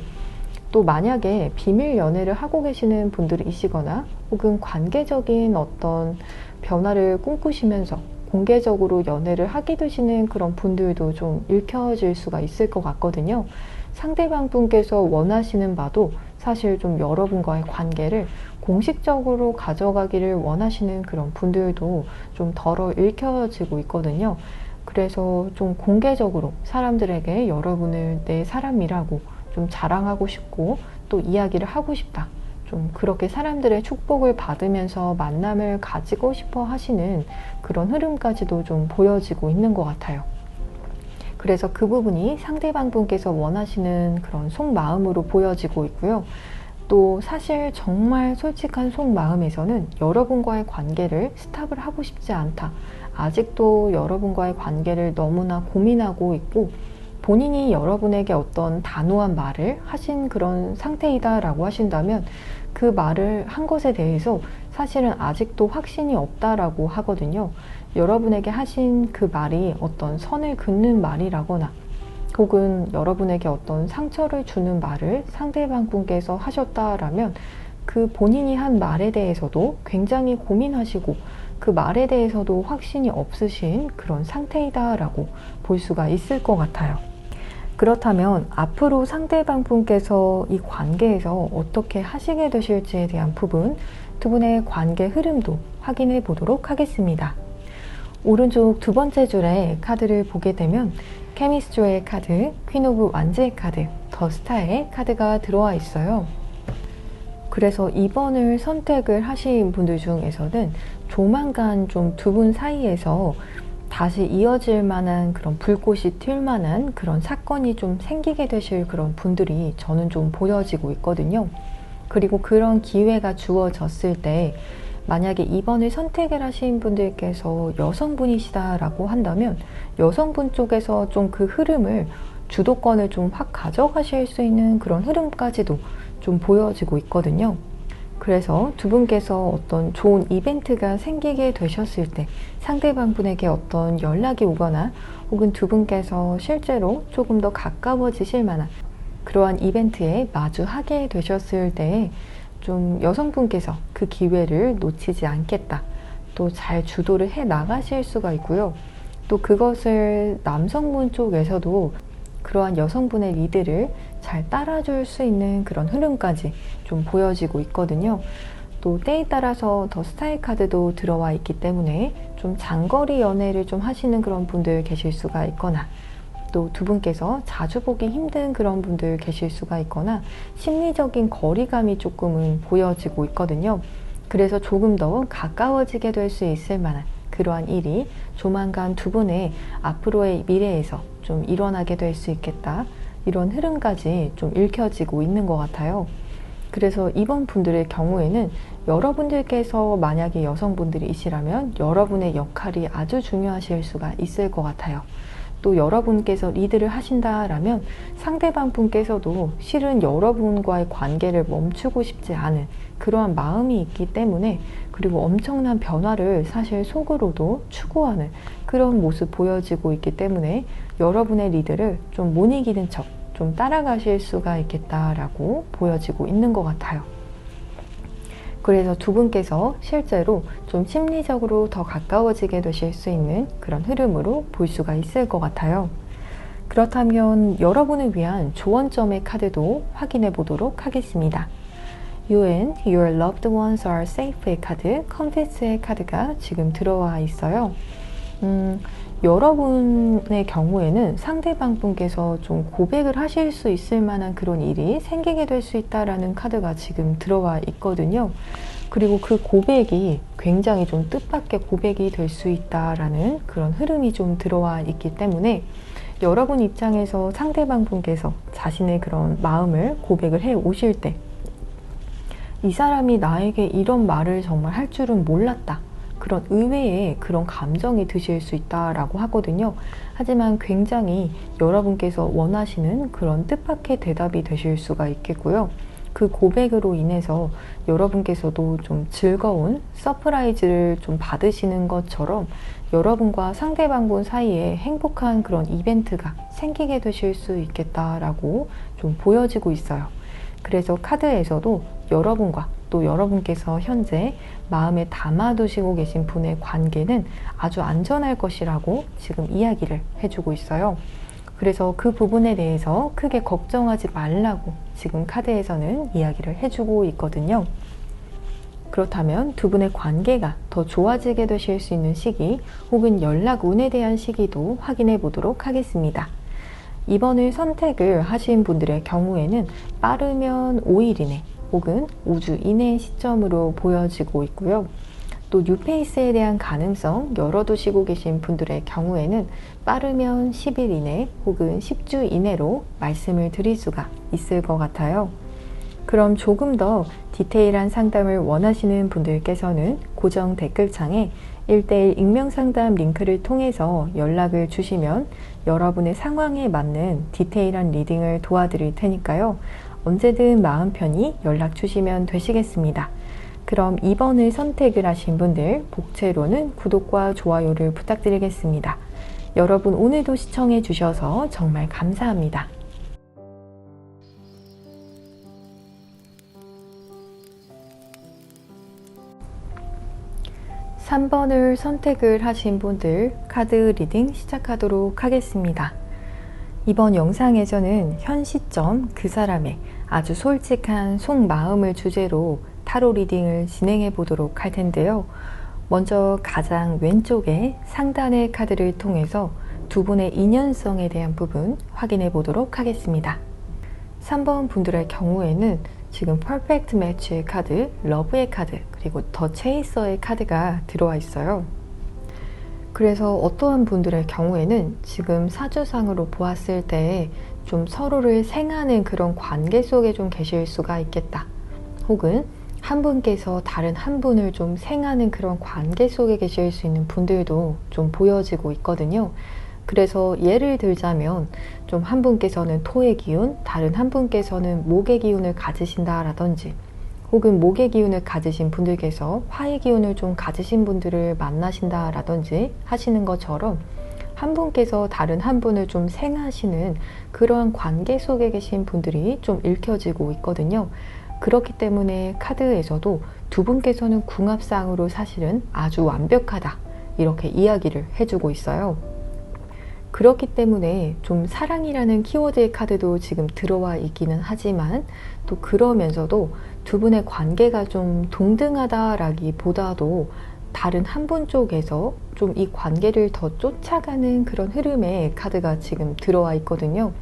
또 만약에 비밀 연애를 하고 계시는 분들이시거나 혹은 관계적인 어떤 변화를 꿈꾸시면서 공개적으로 연애를 하게 되시는 그런 분들도 좀 읽혀질 수가 있을 것 같거든요. 상대방 분께서 원하시는 바도 사실 좀 여러분과의 관계를 공식적으로 가져가기를 원하시는 그런 분들도 좀 덜어 읽혀지고 있거든요. 그래서 좀 공개적으로 사람들에게 여러분을 내 사람이라고 좀 자랑하고 싶고 또 이야기를 하고 싶다, 좀 그렇게 사람들의 축복을 받으면서 만남을 가지고 싶어 하시는 그런 흐름까지도 좀 보여지고 있는 것 같아요. 그래서 그 부분이 상대방 분께서 원하시는 그런 속마음으로 보여지고 있고요. 또 사실 정말 솔직한 속마음에서는 여러분과의 관계를 스탑을 하고 싶지 않다, 아직도 여러분과의 관계를 너무나 고민하고 있고 본인이 여러분에게 어떤 단호한 말을 하신 그런 상태이다 라고 하신다면 그 말을 한 것에 대해서 사실은 아직도 확신이 없다라고 하거든요. 여러분에게 하신 그 말이 어떤 선을 긋는 말이라거나 혹은 여러분에게 어떤 상처를 주는 말을 상대방 분께서 하셨다라면 그 본인이 한 말에 대해서도 굉장히 고민하시고 그 말에 대해서도 확신이 없으신 그런 상태이다 라고 볼 수가 있을 것 같아요. 그렇다면 앞으로 상대방 분께서 이 관계에서 어떻게 하시게 되실지에 대한 부분, 두 분의 관계 흐름도 확인해 보도록 하겠습니다. 오른쪽 두 번째 줄에 카드를 보게 되면 케미스트리의 카드, 퀸 오브 완즈의 카드, 더 스타의 카드가 들어와 있어요. 그래서 2번을 선택을 하신 분들 중에서는 조만간 좀 두 분 사이에서 다시 이어질 만한 그런 불꽃이 튈 만한 그런 사건이 좀 생기게 되실 그런 분들이 저는 좀 보여지고 있거든요. 그리고 그런 기회가 주어졌을 때 만약에 2번을 선택을 하신 분들께서 여성분이시다라고 한다면 여성분 쪽에서 좀 그 흐름을, 주도권을 좀 확 가져가실 수 있는 그런 흐름까지도 좀 보여지고 있거든요. 그래서 두 분께서 어떤 좋은 이벤트가 생기게 되셨을 때 상대방 분에게 어떤 연락이 오거나 혹은 두 분께서 실제로 조금 더 가까워지실 만한 그러한 이벤트에 마주하게 되셨을 때 좀 여성분께서 그 기회를 놓치지 않겠다, 또 잘 주도를 해 나가실 수가 있고요. 또 그것을 남성분 쪽에서도 그러한 여성분의 리드를 잘 따라줄 수 있는 그런 흐름까지 좀 보여지고 있거든요. 또 때에 따라서 더 스타일 카드도 들어와 있기 때문에 좀 장거리 연애를 좀 하시는 그런 분들 계실 수가 있거나, 또 두 분께서 자주 보기 힘든 그런 분들 계실 수가 있거나, 심리적인 거리감이 조금은 보여지고 있거든요. 그래서 조금 더 가까워지게 될 수 있을 만한 그러한 일이 조만간 두 분의 앞으로의 미래에서 좀 일어나게 될 수 있겠다, 이런 흐름까지 좀 읽혀지고 있는 것 같아요. 그래서 이번 분들의 경우에는 여러분들께서 만약에 여성분들이시라면 여러분의 역할이 아주 중요하실 수가 있을 것 같아요. 또 여러분께서 리드를 하신다라면 상대방 분께서도 실은 여러분과의 관계를 멈추고 싶지 않은 그러한 마음이 있기 때문에, 그리고 엄청난 변화를 사실 속으로도 추구하는 그런 모습 보여지고 있기 때문에 여러분의 리드를 좀 못 이기는 척 좀 따라가실 수가 있겠다라고 보여지고 있는 것 같아요. 그래서 두 분께서 실제로 좀 심리적으로 더 가까워지게 되실 수 있는 그런 흐름으로 볼 수가 있을 것 같아요. 그렇다면 여러분을 위한 조언점의 카드도 확인해 보도록 하겠습니다. You and your loved ones are safe의 카드, 컴패스의 카드가 지금 들어와 있어요. 여러분의 경우에는 상대방 분께서 좀 고백을 하실 수 있을 만한 그런 일이 생기게 될 수 있다라는 카드가 지금 들어와 있거든요. 그리고 그 고백이 굉장히 좀 뜻밖의 고백이 될 수 있다라는 그런 흐름이 좀 들어와 있기 때문에, 여러분 입장에서 상대방 분께서 자신의 그런 마음을 고백을 해 오실 때, 이 사람이 나에게 이런 말을 정말 할 줄은 몰랐다, 그런 의외의 그런 감정이 드실 수 있다라고 하거든요. 하지만 굉장히 여러분께서 원하시는 그런 뜻밖의 대답이 되실 수가 있겠고요. 그 고백으로 인해서 여러분께서도 좀 즐거운 서프라이즈를 좀 받으시는 것처럼 여러분과 상대방분 사이에 행복한 그런 이벤트가 생기게 되실 수 있겠다라고 좀 보여지고 있어요. 그래서 카드에서도 여러분과 또 여러분께서 현재 마음에 담아두시고 계신 분의 관계는 아주 안전할 것이라고 지금 이야기를 해주고 있어요. 그래서 그 부분에 대해서 크게 걱정하지 말라고 지금 카드에서는 이야기를 해주고 있거든요. 그렇다면 두 분의 관계가 더 좋아지게 되실 수 있는 시기, 혹은 연락 운에 대한 시기도 확인해 보도록 하겠습니다. 이번을 선택을 하신 분들의 경우에는 빠르면 5일 이내 혹은 5주 이내의 시점으로 보여지고 있고요. 또 뉴페이스에 대한 가능성 열어두시고 계신 분들의 경우에는 빠르면 10일 이내 혹은 10주 이내로 말씀을 드릴 수가 있을 것 같아요. 그럼 조금 더 디테일한 상담을 원하시는 분들께서는 고정 댓글창에 1:1 익명상담 링크를 통해서 연락을 주시면 여러분의 상황에 맞는 디테일한 리딩을 도와드릴 테니까요. 언제든 마음 편히 연락 주시면 되시겠습니다. 그럼 2번을 선택을 하신 분들, 복채로는 구독과 좋아요를 부탁드리겠습니다. 여러분 오늘도 시청해 주셔서 정말 감사합니다. 3번을 선택을 하신 분들, 카드 리딩 시작하도록 하겠습니다. 이번 영상에서는 현 시점 그 사람의 아주 솔직한 속마음을 주제로 타로 리딩을 진행해 보도록 할 텐데요. 먼저 가장 왼쪽에 상단의 카드를 통해서 두 분의 인연성에 대한 부분 확인해 보도록 하겠습니다. 3번 분들의 경우에는 지금 퍼펙트 매치의 카드, 러브의 카드, 그리고 더 체이서의 카드가 들어와 있어요. 그래서 어떠한 분들의 경우에는 지금 사주상으로 보았을 때 좀 서로를 생하는 그런 관계 속에 좀 계실 수가 있겠다. 혹은 한 분께서 다른 한 분을 좀 생하는 그런 관계 속에 계실 수 있는 분들도 좀 보여지고 있거든요. 그래서 예를 들자면 좀 한 분께서는 토의 기운, 다른 한 분께서는 목의 기운을 가지신다라든지, 혹은 목의 기운을 가지신 분들께서 화의 기운을 좀 가지신 분들을 만나신다라든지 하시는 것처럼 한 분께서 다른 한 분을 좀 생하시는 그러한 관계 속에 계신 분들이 좀 읽혀지고 있거든요. 그렇기 때문에 카드에서도 두 분께서는 궁합상으로 사실은 아주 완벽하다, 이렇게 이야기를 해주고 있어요. 그렇기 때문에 좀 사랑이라는 키워드의 카드도 지금 들어와 있기는 하지만 또 그러면서도 두 분의 관계가 좀 동등하다라기보다도 다른 한 분 쪽에서 좀 이 관계를 더 쫓아가는 그런 흐름의 카드가 지금 들어와 있거든요.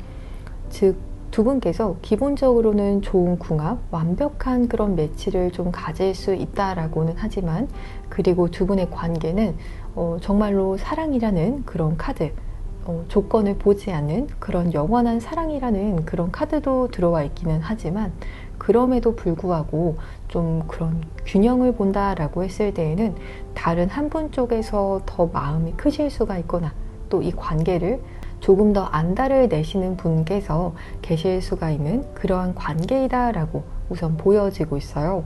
즉, 두 분께서 기본적으로는 좋은 궁합, 완벽한 그런 매치를 좀 가질 수 있다라고는 하지만, 그리고 두 분의 관계는 정말로 사랑이라는 그런 카드, 조건을 보지 않는 그런 영원한 사랑이라는 그런 카드도 들어와 있기는 하지만, 그럼에도 불구하고 좀 그런 균형을 본다라고 했을 때에는 다른 한 분 쪽에서 더 마음이 크실 수가 있거나 또 이 관계를 조금 더 안달을 내시는 분께서 계실 수가 있는 그러한 관계이다라고 우선 보여지고 있어요.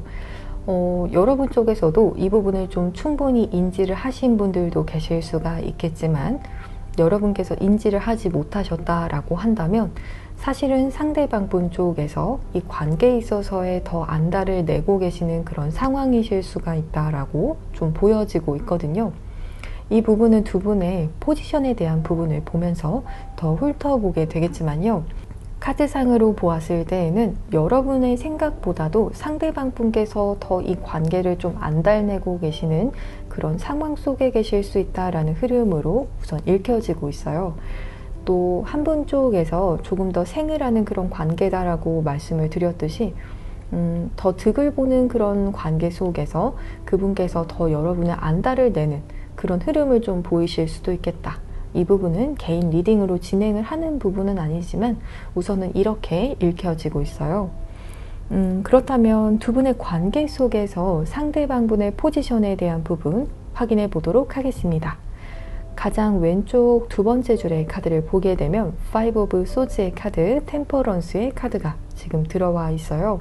여러분 쪽에서도 이 부분을 좀 충분히 인지를 하신 분들도 계실 수가 있겠지만, 여러분께서 인지를 하지 못하셨다라고 한다면 사실은 상대방 분 쪽에서 이 관계에 있어서의 더 안달을 내고 계시는 그런 상황이실 수가 있다라고 좀 보여지고 있거든요. 이 부분은 두 분의 포지션에 대한 부분을 보면서 더 훑어보게 되겠지만요. 카드상으로 보았을 때에는 여러분의 생각보다도 상대방 분께서 더 이 관계를 좀 안달내고 계시는 그런 상황 속에 계실 수 있다라는 흐름으로 우선 읽혀지고 있어요. 또 한 분 쪽에서 조금 더 생을 그런 관계다라고 말씀을 드렸듯이 더 득을 보는 그런 관계 속에서 그분께서 더 여러분의 안달을 내는 그런 흐름을 좀 보이실 수도 있겠다. 이 부분은 개인 리딩으로 진행을 하는 부분은 아니지만 우선은 이렇게 읽혀지고 있어요. 그렇다면 두 분의 관계 속에서 상대방 분의 포지션에 대한 부분 확인해 보도록 하겠습니다. 가장 왼쪽 두 번째 줄의 카드를 보게 되면 Five of Swords의 카드, 템퍼런스의 카드가 지금 들어와 있어요.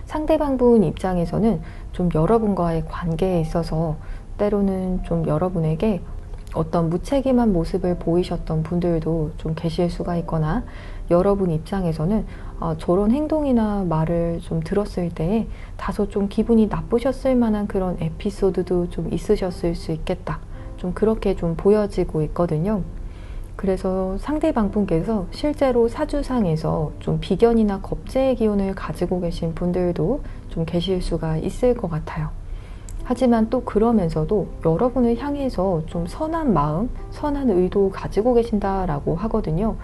상대방 분 입장에서는 좀 여러분과의 관계에 있어서 때로는 좀 여러분에게 어떤 무책임한 모습을 보이셨던 분들도 좀 계실 수가 있거나, 여러분 입장에서는 저런 행동이나 말을 좀 들었을 때 다소 좀 기분이 나쁘셨을 만한 그런 에피소드도 좀 있으셨을 수 있겠다. 좀 그렇게 좀 보여지고 있거든요. 그래서 상대방 분께서 실제로 사주상에서 좀 비견이나 겁재의 기운을 가지고 계신 분들도 좀 계실 수가 있을 것 같아요. 하지만 또 그러면서도 여러분을 향해서 좀 선한 마음, 선한 의도 가지고 계신다라고 하거든요.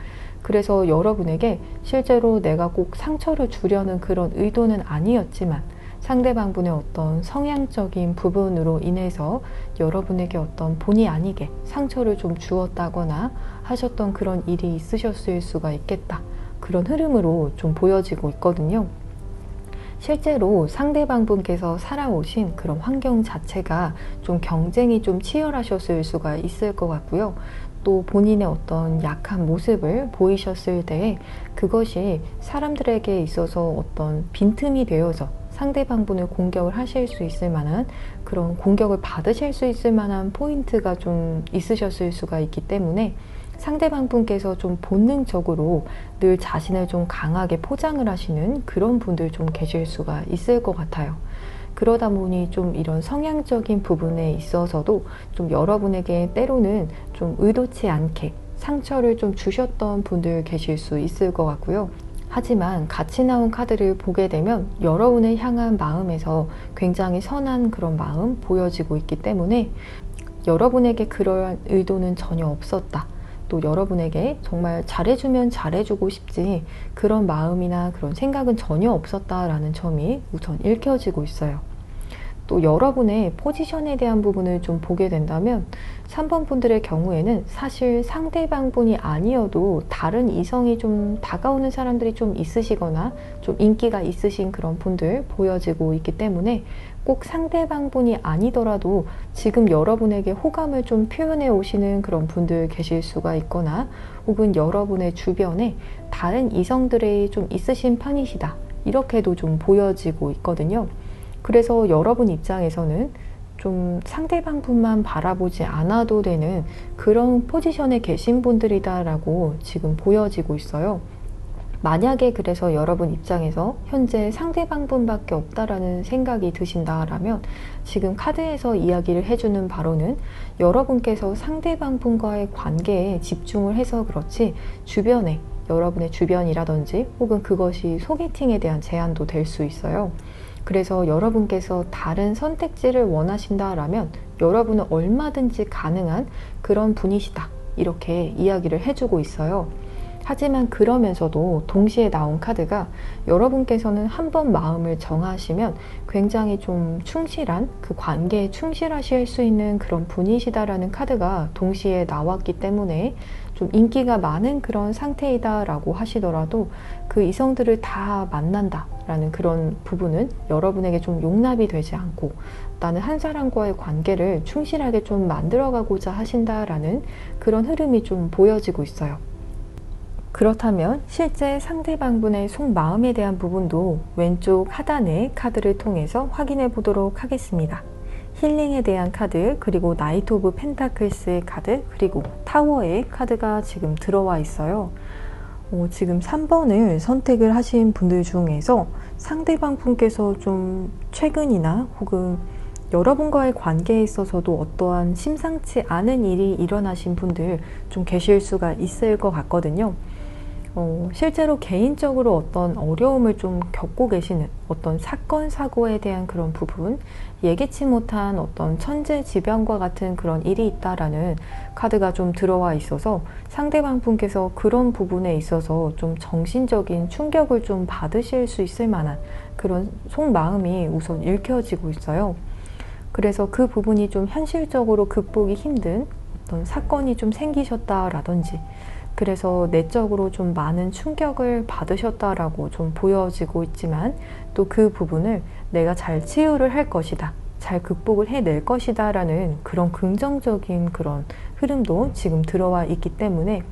그래서 여러분에게 실제로 내가 꼭 상처를 주려는 그런 의도는 아니었지만 상대방 분의 어떤 성향적인 부분으로 인해서 여러분에게 어떤 본의 아니게 상처를 좀 주었다거나 하셨던 그런 일이 있으셨을 수가 있겠다. 그런 흐름으로 좀 보여지고 있거든요. 실제로 상대방 분께서 살아오신 그런 환경 자체가 좀 경쟁이 좀 치열하셨을 수가 있을 것 같고요. 또 본인의 어떤 약한 모습을 보이셨을 때 그것이 사람들에게 있어서 어떤 빈틈이 되어서 상대방 분을 공격을 하실 수 있을 만한 그런 공격을 받으실 수 있을 만한 포인트가 좀 있으셨을 수가 있기 때문에 상대방 분께서 좀 본능적으로 늘 자신을 좀 강하게 포장을 하시는 그런 분들 좀 계실 수가 있을 것 같아요. 그러다 보니 좀 이런 성향적인 부분에 있어서도 좀 여러분에게 때로는 좀 의도치 않게 상처를 좀 주셨던 분들 계실 수 있을 것 같고요. 하지만 같이 나온 카드를 보게 되면 여러분을 향한 마음에서 굉장히 선한 그런 마음 보여지고 있기 때문에 여러분에게 그러한 의도는 전혀 없었다. 또 여러분에게 정말 잘해주면 잘해주고 싶지 그런 마음이나 그런 생각은 전혀 없었다라는 점이 우선 읽혀지고 있어요. 또 여러분의 포지션에 대한 부분을 좀 보게 된다면 3번 분들의 경우에는 사실 상대방 분이 아니어도 다른 이성이 좀 다가오는 사람들이 좀 있으시거나 좀 인기가 있으신 그런 분들 보여지고 있기 때문에 꼭 상대방 분이 아니더라도 지금 여러분에게 호감을 좀 표현해 오시는 그런 분들 계실 수가 있거나 혹은 여러분의 주변에 다른 이성들이 좀 있으신 편이시다. 이렇게도 좀 보여지고 있거든요. 그래서 여러분 입장에서는 좀 상대방 분만 바라보지 않아도 되는 그런 포지션에 계신 분들이다라고 지금 보여지고 있어요. 만약에 그래서 여러분 입장에서 현재 상대방분밖에 없다라는 생각이 드신다라면 지금 카드에서 이야기를 해주는 바로는 여러분께서 상대방분과의 관계에 집중을 해서 그렇지 주변에 여러분의 주변이라든지 혹은 그것이 소개팅에 대한 제안도 될 수 있어요. 그래서 여러분께서 다른 선택지를 원하신다라면 여러분은 얼마든지 가능한 그런 분이시다 이렇게 이야기를 해주고 있어요. 하지만 그러면서도 동시에 나온 카드가 여러분께서는 한번 마음을 정하시면 굉장히 좀 충실한 그 관계에 충실하실 수 있는 그런 분이시다라는 카드가 동시에 나왔기 때문에 좀 인기가 많은 그런 상태이다 라고 하시더라도 그 이성들을 다 만난다 라는 그런 부분은 여러분에게 좀 용납이 되지 않고 나는 한 사람과의 관계를 충실하게 좀 만들어가고자 하신다라는 그런 흐름이 좀 보여지고 있어요. 그렇다면 실제 상대방분의 속마음에 대한 부분도 왼쪽 하단의 카드를 통해서 확인해 보도록 하겠습니다. 힐링에 대한 카드, 그리고 나이트 오브 펜타클스의 카드, 그리고 타워의 카드가 지금 들어와 있어요. 지금 3번을 선택을 하신 분들 중에서 상대방 분께서 좀 최근이나 혹은 여러분과의 관계에 있어서도 어떠한 심상치 않은 일이 일어나신 분들 좀 계실 수가 있을 것 같거든요. 실제로 개인적으로 어떤 어려움을 좀 겪고 계시는 어떤 사건, 사고에 대한 그런 부분, 예기치 못한 어떤 천재지변과 같은 그런 일이 있다라는 카드가 좀 들어와 있어서 상대방 분께서 그런 부분에 있어서 좀 정신적인 충격을 좀 받으실 수 있을 만한 그런 속마음이 우선 읽혀지고 있어요. 그래서 그 부분이 좀 현실적으로 극복이 힘든 어떤 사건이 좀 생기셨다라든지 그래서 내적으로 좀 많은 충격을 받으셨다라고 좀 보여지고 있지만 또 그 부분을 내가 잘 치유를 할 것이다, 잘 극복을 해낼 것이다 라는 그런 긍정적인 그런 흐름도 지금 들어와 있기 때문에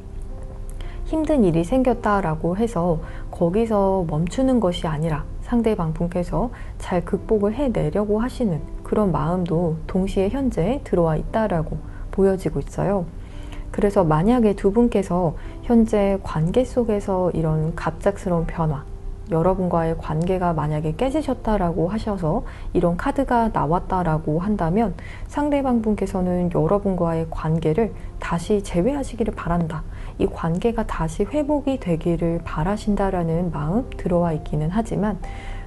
힘든 일이 생겼다라고 해서 거기서 멈추는 것이 아니라 상대방 분께서 잘 극복을 해내려고 하시는 그런 마음도 동시에 현재 들어와 있다라고 보여지고 있어요. 그래서 만약에 두 분께서 현재 관계 속에서 이런 갑작스러운 변화, 여러분과의 관계가 만약에 깨지셨다라고 하셔서 이런 카드가 나왔다라고 한다면 상대방 분께서는 여러분과의 관계를 다시 재회하시기를 바란다. 이 관계가 다시 회복이 되기를 바라신다라는 마음 들어와 있기는 하지만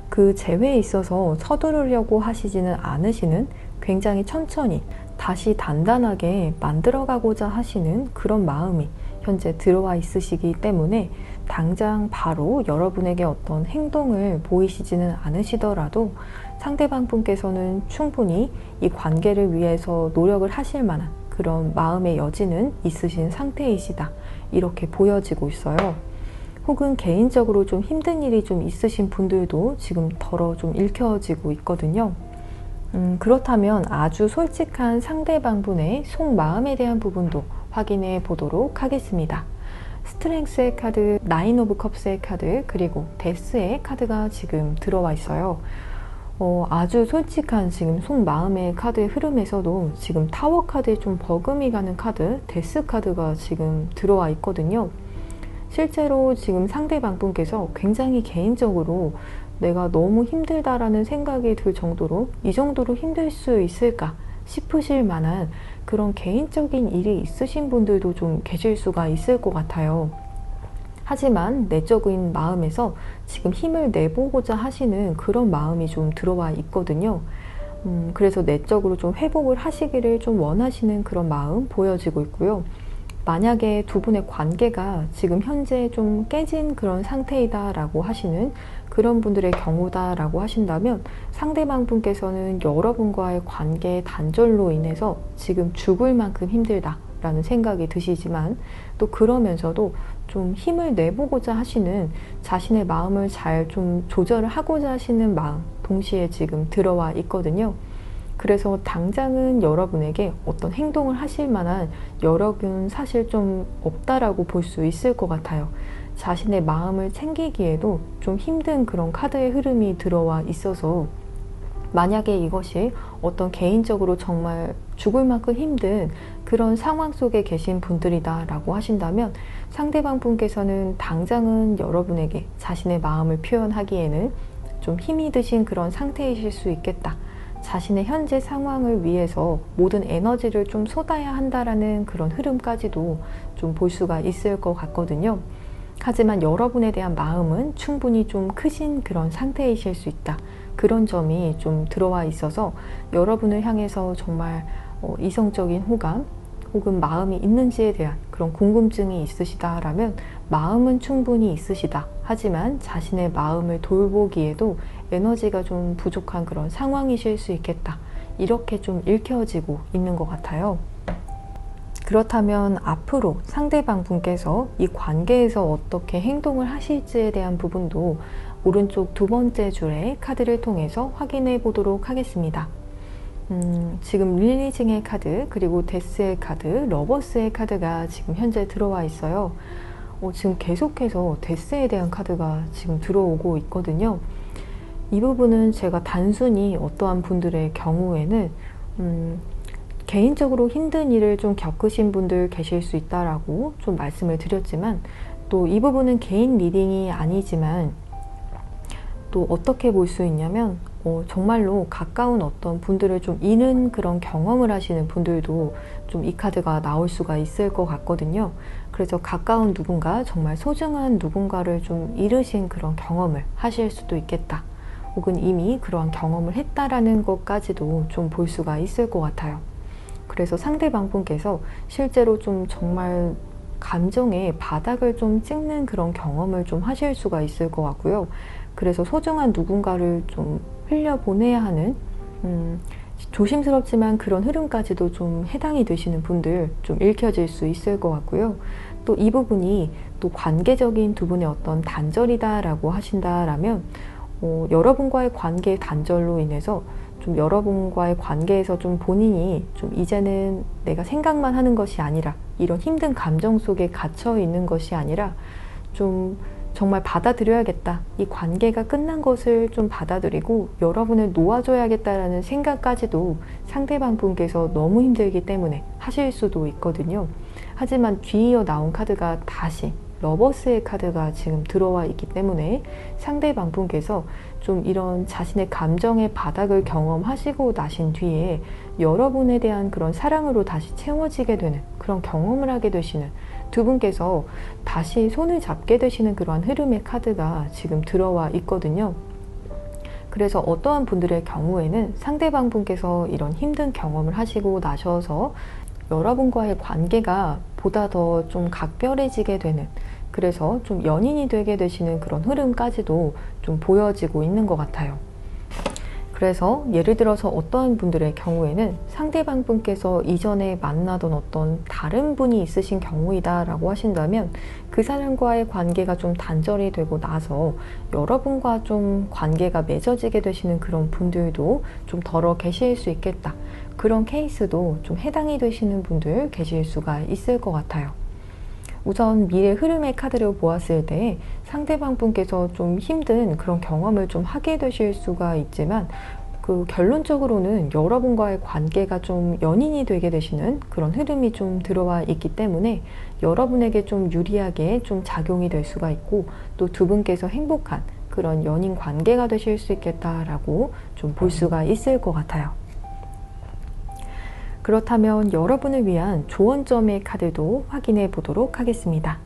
그 재회에 있어서 서두르려고 하시지는 않으시는 굉장히 천천히 다시 단단하게 만들어가고자 하시는 그런 마음이 현재 들어와 있으시기 때문에 당장 바로 여러분에게 어떤 행동을 보이시지는 않으시더라도 상대방 분께서는 충분히 이 관계를 위해서 노력을 하실 만한 그런 마음의 여지는 있으신 상태이시다 이렇게 보여지고 있어요. 혹은 개인적으로 좀 힘든 일이 좀 있으신 분들도 지금 덜어 좀 읽혀지고 있거든요. 그렇다면 아주 솔직한 상대방분의 속마음에 대한 부분도 확인해 보도록 하겠습니다. 스트렝스의 카드, 나인 오브 컵스의 카드, 그리고 데스의 카드가 지금 들어와 있어요. 아주 솔직한 지금 속마음의 카드의 흐름에서도 지금 타워 카드에 좀 버금이 가는 카드, 데스 카드가 지금 들어와 있거든요. 실제로 지금 상대방 분께서 굉장히 개인적으로 내가 너무 힘들다라는 생각이 들 정도로 이 정도로 힘들 수 있을까 싶으실 만한 그런 개인적인 일이 있으신 분들도 좀 계실 수가 있을 것 같아요. 하지만 내적인 마음에서 지금 힘을 내보고자 하시는 그런 마음이 좀 들어와 있거든요. 그래서 내적으로 좀 회복을 하시기를 좀 원하시는 그런 마음 보여지고 있고요. 만약에 두 분의 관계가 지금 현재 좀 깨진 그런 상태이다 라고 하시는 그런 분들의 경우다 라고 하신다면 상대방 분께서는 여러분과의 관계 단절로 인해서 지금 죽을 만큼 힘들다 라는 생각이 드시지만 또 그러면서도 좀 힘을 내보고자 하시는 자신의 마음을 잘 좀 조절을 하고자 하시는 마음 동시에 지금 들어와 있거든요. 그래서 당장은 여러분에게 어떤 행동을 하실 만한 여력은 사실 좀 없다라고 볼 수 있을 것 같아요. 자신의 마음을 챙기기에도 좀 힘든 그런 카드의 흐름이 들어와 있어서 만약에 이것이 어떤 개인적으로 정말 죽을 만큼 힘든 그런 상황 속에 계신 분들이다 라고 하신다면 상대방 분께서는 당장은 여러분에게 자신의 마음을 표현하기에는 좀 힘이 드신 그런 상태이실 수 있겠다. 자신의 현재 상황을 위해서 모든 에너지를 좀 쏟아야 한다라는 그런 흐름까지도 좀 볼 수가 있을 것 같거든요. 하지만 여러분에 대한 마음은 충분히 좀 크신 그런 상태이실 수 있다. 그런 점이 좀 들어와 있어서 여러분을 향해서 정말 이성적인 호감 혹은 마음이 있는지에 대한 그런 궁금증이 있으시다라면 마음은 충분히 있으시다. 하지만 자신의 마음을 돌보기에도 에너지가 좀 부족한 그런 상황이실 수 있겠다. 이렇게 좀 읽혀지고 있는 것 같아요. 그렇다면 앞으로 상대방 분께서 이 관계에서 어떻게 행동을 하실지에 대한 부분도 오른쪽 두 번째 줄의 카드를 통해서 확인해 보도록 하겠습니다. 지금 릴리징의 카드, 그리고 데스의 카드, 러버스의 카드가 지금 현재 들어와 있어요. 지금 계속해서 데스에 대한 카드가 지금 들어오고 있거든요. 이 부분은 제가 단순히 어떠한 분들의 경우에는 개인적으로 힘든 일을 좀 겪으신 분들 계실 수 있다라고 좀 말씀을 드렸지만, 또 이 부분은 개인 리딩이 아니지만 또 어떻게 볼 수 있냐면 정말로 가까운 어떤 분들을 좀 잃은 그런 경험을 하시는 분들도 좀 이 카드가 나올 수가 있을 것 같거든요. 그래서 가까운 누군가, 정말 소중한 누군가를 좀 잃으신 그런 경험을 하실 수도 있겠다. 혹은 이미 그러한 경험을 했다라는 것까지도 좀 볼 수가 있을 것 같아요. 그래서 상대방 분께서 실제로 좀 정말 감정의 바닥을 좀 찍는 그런 경험을 좀 하실 수가 있을 것 같고요. 그래서 소중한 누군가를 좀 흘려보내야 하는 조심스럽지만 그런 흐름까지도 좀 해당이 되시는 분들 좀 읽혀질 수 있을 것 같고요. 또 이 부분이 또 관계적인 두 분의 어떤 단절이다라고 하신다라면 여러분과의 관계 단절로 인해서 좀 여러분과의 관계에서 좀 본인이 좀 이제는 내가 생각만 하는 것이 아니라, 이런 힘든 감정 속에 갇혀 있는 것이 아니라 좀 정말 받아들여야겠다. 이 관계가 끝난 것을 좀 받아들이고 여러분을 놓아줘야겠다라는 생각까지도 상대방 분께서 너무 힘들기 때문에 하실 수도 있거든요. 하지만 뒤이어 나온 카드가 다시 러버스의 카드가 지금 들어와 있기 때문에 상대방 분께서 좀 이런 자신의 감정의 바닥을 경험하시고 나신 뒤에 여러분에 대한 그런 사랑으로 다시 채워지게 되는 그런 경험을 하게 되시는, 두 분께서 다시 손을 잡게 되시는 그러한 흐름의 카드가 지금 들어와 있거든요. 그래서 어떠한 분들의 경우에는 상대방 분께서 이런 힘든 경험을 하시고 나셔서 여러분과의 관계가 보다 더 좀 각별해지게 되는, 그래서 좀 연인이 되게 되시는 그런 흐름까지도 좀 보여지고 있는 것 같아요. 그래서 예를 들어서 어떠한 분들의 경우에는 상대방 분께서 이전에 만나던 어떤 다른 분이 있으신 경우이다 라고 하신다면 그 사람과의 관계가 좀 단절이 되고 나서 여러분과 좀 관계가 맺어지게 되시는 그런 분들도 좀 덜어 계실 수 있겠다. 그런 케이스도 좀 해당이 되시는 분들 계실 수가 있을 것 같아요. 우선 미래 흐름의 카드를 보았을 때 상대방 분께서 좀 힘든 그런 경험을 좀 하게 되실 수가 있지만, 그 결론적으로는 여러분과의 관계가 좀 연인이 되게 되시는 그런 흐름이 좀 들어와 있기 때문에 여러분에게 좀 유리하게 좀 작용이 될 수가 있고, 또 두 분께서 행복한 그런 연인 관계가 되실 수 있겠다라고 좀 볼 수가 있을 것 같아요. 그렇다면 여러분을 위한 조언점의 카드도 확인해 보도록 하겠습니다.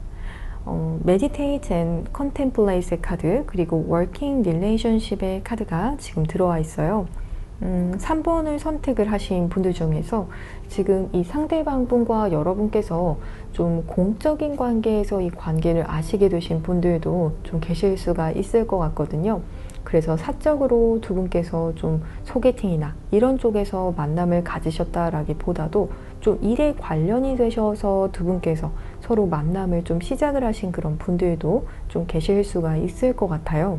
Meditate and Contemplate의 카드, 그리고 Working Relationship의 카드가 지금 들어와 있어요. 3번을 선택을 하신 분들 중에서 지금 이 상대방 분과 여러분께서 좀 공적인 관계에서 이 관계를 아시게 되신 분들도 좀 계실 수가 있을 것 같거든요. 그래서 사적으로 두 분께서 좀 소개팅이나 이런 쪽에서 만남을 가지셨다라기보다도 좀 일에 관련이 되셔서 두 분께서 서로 만남을 좀 시작을 하신 그런 분들도 좀 계실 수가 있을 것 같아요.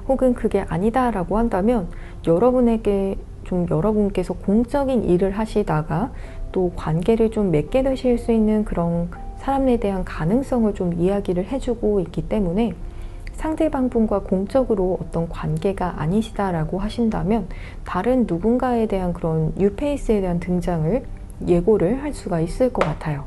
혹은 그게 아니다라고 한다면 여러분께서 공적인 일을 하시다가 또 관계를 좀 맺게 되실 수 있는 그런 사람에 대한 가능성을 좀 이야기를 해주고 있기 때문에, 상대방분과 공적으로 어떤 관계가 아니시다라고 하신다면 다른 누군가에 대한 그런 뉴페이스에 대한 등장을 예고를 할 수가 있을 것 같아요.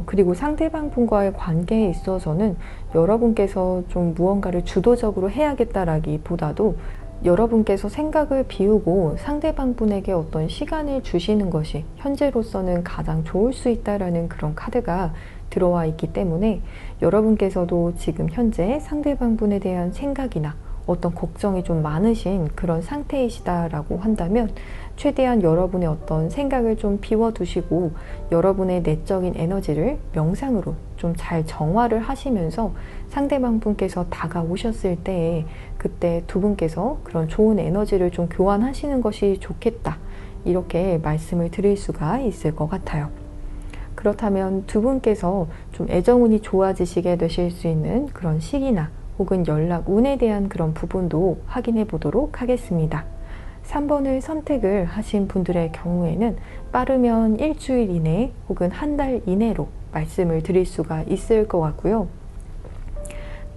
그리고 상대방분과의 관계에 있어서는 여러분께서 좀 무언가를 주도적으로 해야겠다라기보다도 여러분께서 생각을 비우고 상대방분에게 어떤 시간을 주시는 것이 현재로서는 가장 좋을 수 있다라는 그런 카드가 들어와 있기 때문에 여러분께서도 지금 현재 상대방분에 대한 생각이나 어떤 걱정이 좀 많으신 그런 상태이시다라고 한다면 최대한 여러분의 어떤 생각을 좀 비워두시고 여러분의 내적인 에너지를 명상으로 좀 잘 정화를 하시면서 상대방 분께서 다가오셨을 때에 그때 두 분께서 그런 좋은 에너지를 좀 교환하시는 것이 좋겠다, 이렇게 말씀을 드릴 수가 있을 것 같아요. 그렇다면 두 분께서 좀 애정운이 좋아지시게 되실 수 있는 그런 시기나 혹은 연락 운에 대한 그런 부분도 확인해 보도록 하겠습니다. 3번을 선택을 하신 분들의 경우에는 빠르면 일주일 이내 혹은 한 달 이내로 말씀을 드릴 수가 있을 것 같고요.